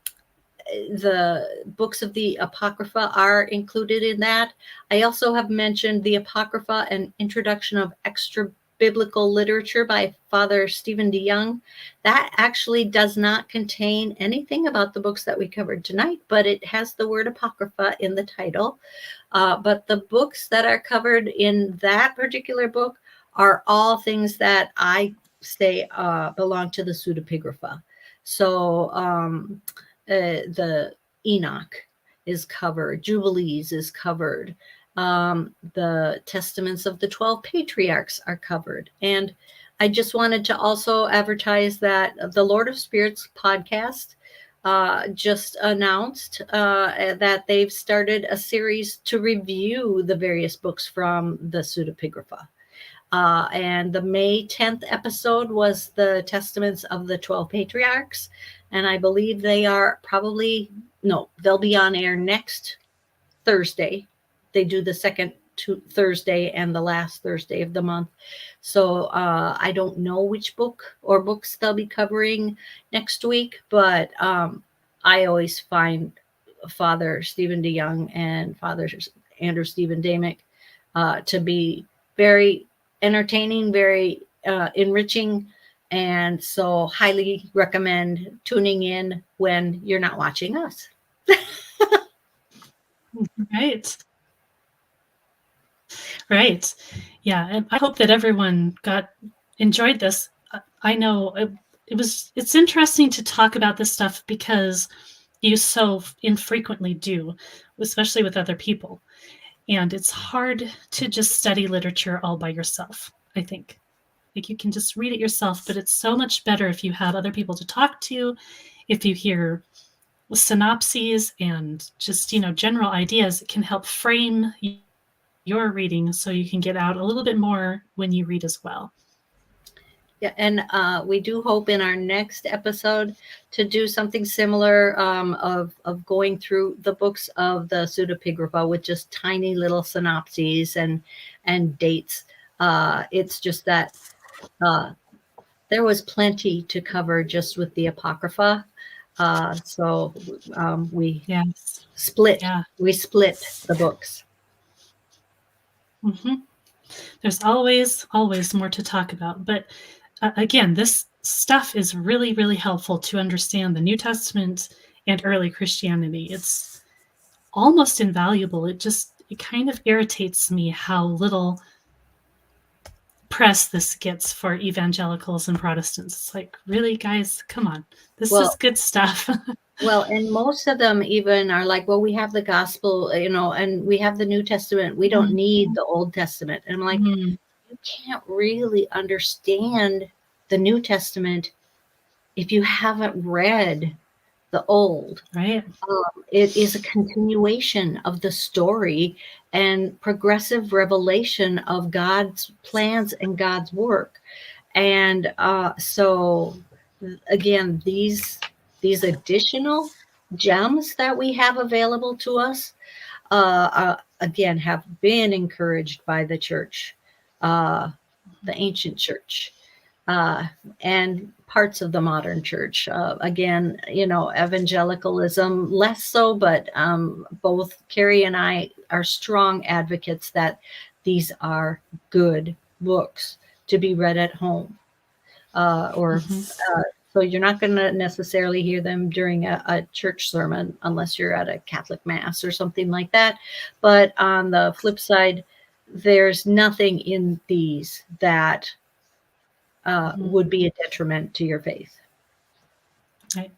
the books of the Apocrypha are included in that. I also have mentioned the Apocrypha and Introduction of Extra Biblical Literature by Father Stephen DeYoung. That actually does not contain anything about the books that we covered tonight, but it has the word Apocrypha in the title. But the books that are covered in that particular book are all things that I say belong to the pseudepigrapha. So the Enoch is covered, Jubilees is covered, the Testaments of the 12 Patriarchs are covered. And I just wanted to also advertise that the Lord of Spirits podcast, just announced that they've started a series to review the various books from the pseudepigrapha. And the May 10th episode was the Testaments of the 12 Patriarchs. And I believe they are probably, no, they'll be on air next Thursday. They do the second Thursday and the last Thursday of the month. So I don't know which book or books they'll be covering next week, but I always find Father Stephen DeYoung and Father Andrew Stephen Damick to be very entertaining, very enriching, and so highly recommend tuning in when you're not watching us. Right. Right. Yeah. And I hope that everyone enjoyed this. I know it's interesting to talk about this stuff because you so infrequently do, especially with other people. And it's hard to just study literature all by yourself, I think. Like you can just read it yourself, but it's so much better if you have other people to talk to, if you hear synopses and just, general ideas. It can help frame your reading so you can get out a little bit more when you read as well. Yeah, and we do hope in our next episode to do something similar of going through the books of the pseudepigrapha with just tiny little synopses and dates. It's just that there was plenty to cover just with the Apocrypha. So we split the books. Mm-hmm. There's always more to talk about. But again, this stuff is really, really helpful to understand the New Testament and early Christianity. It's almost invaluable. It kind of irritates me how little press this gets for evangelicals and Protestants. It's like, really, guys, come on. This is good stuff. Well, and most of them even are like, well, we have the gospel, and we have the New Testament. We don't need the Old Testament. And I'm like, you can't really understand the New Testament if you haven't read the Old. Right. It is a continuation of the story and progressive revelation of God's plans and God's work. And so, again, these additional gems that we have available to us, again, have been encouraged by the church, the ancient church, and parts of the modern church. Again, evangelicalism less so, but both Carrie and I are strong advocates that these are good books to be read at home. So you're not going to necessarily hear them during a church sermon unless you're at a Catholic mass or something like that. But on the flip side, there's nothing in these that would be a detriment to your faith. Right.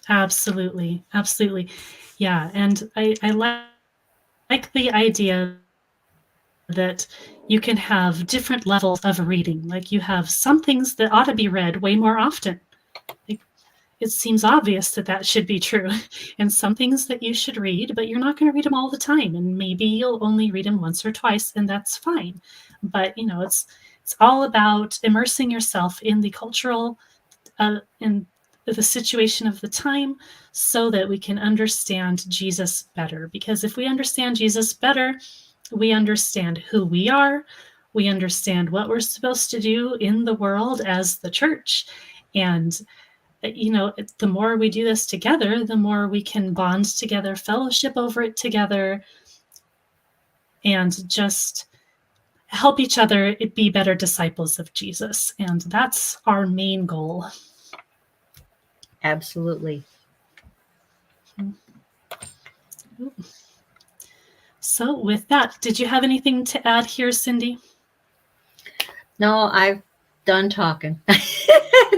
Absolutely. Absolutely. Yeah. And I like the idea that you can have different levels of reading. Like you have some things that ought to be read way more often. Like, it seems obvious that should be true. And some things that you should read, but you're not going to read them all the time. And maybe you'll only read them once or twice, and that's fine. But, it's all about immersing yourself in the cultural, in the situation of the time so that we can understand Jesus better. Because if we understand Jesus better, we understand who we are. We understand what we're supposed to do in the world as the church. And, the more we do this together, the more we can bond together, fellowship over it together, and just help each other be better disciples of Jesus. And that's our main goal. Absolutely. So with that, did you have anything to add here, Cindy? No, I've done talking.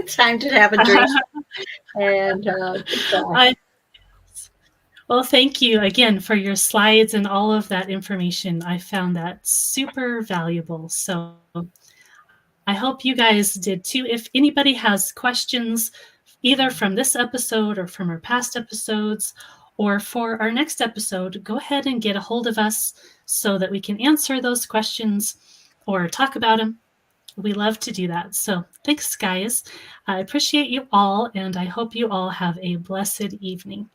Time to have a drink. And well, thank you again for your slides and all of that information. I found that super valuable. So I hope you guys did too. If anybody has questions, either from this episode or from our past episodes, or for our next episode, go ahead and get a hold of us so that we can answer those questions or talk about them. We love to do that. So thanks, guys. I appreciate you all, and I hope you all have a blessed evening.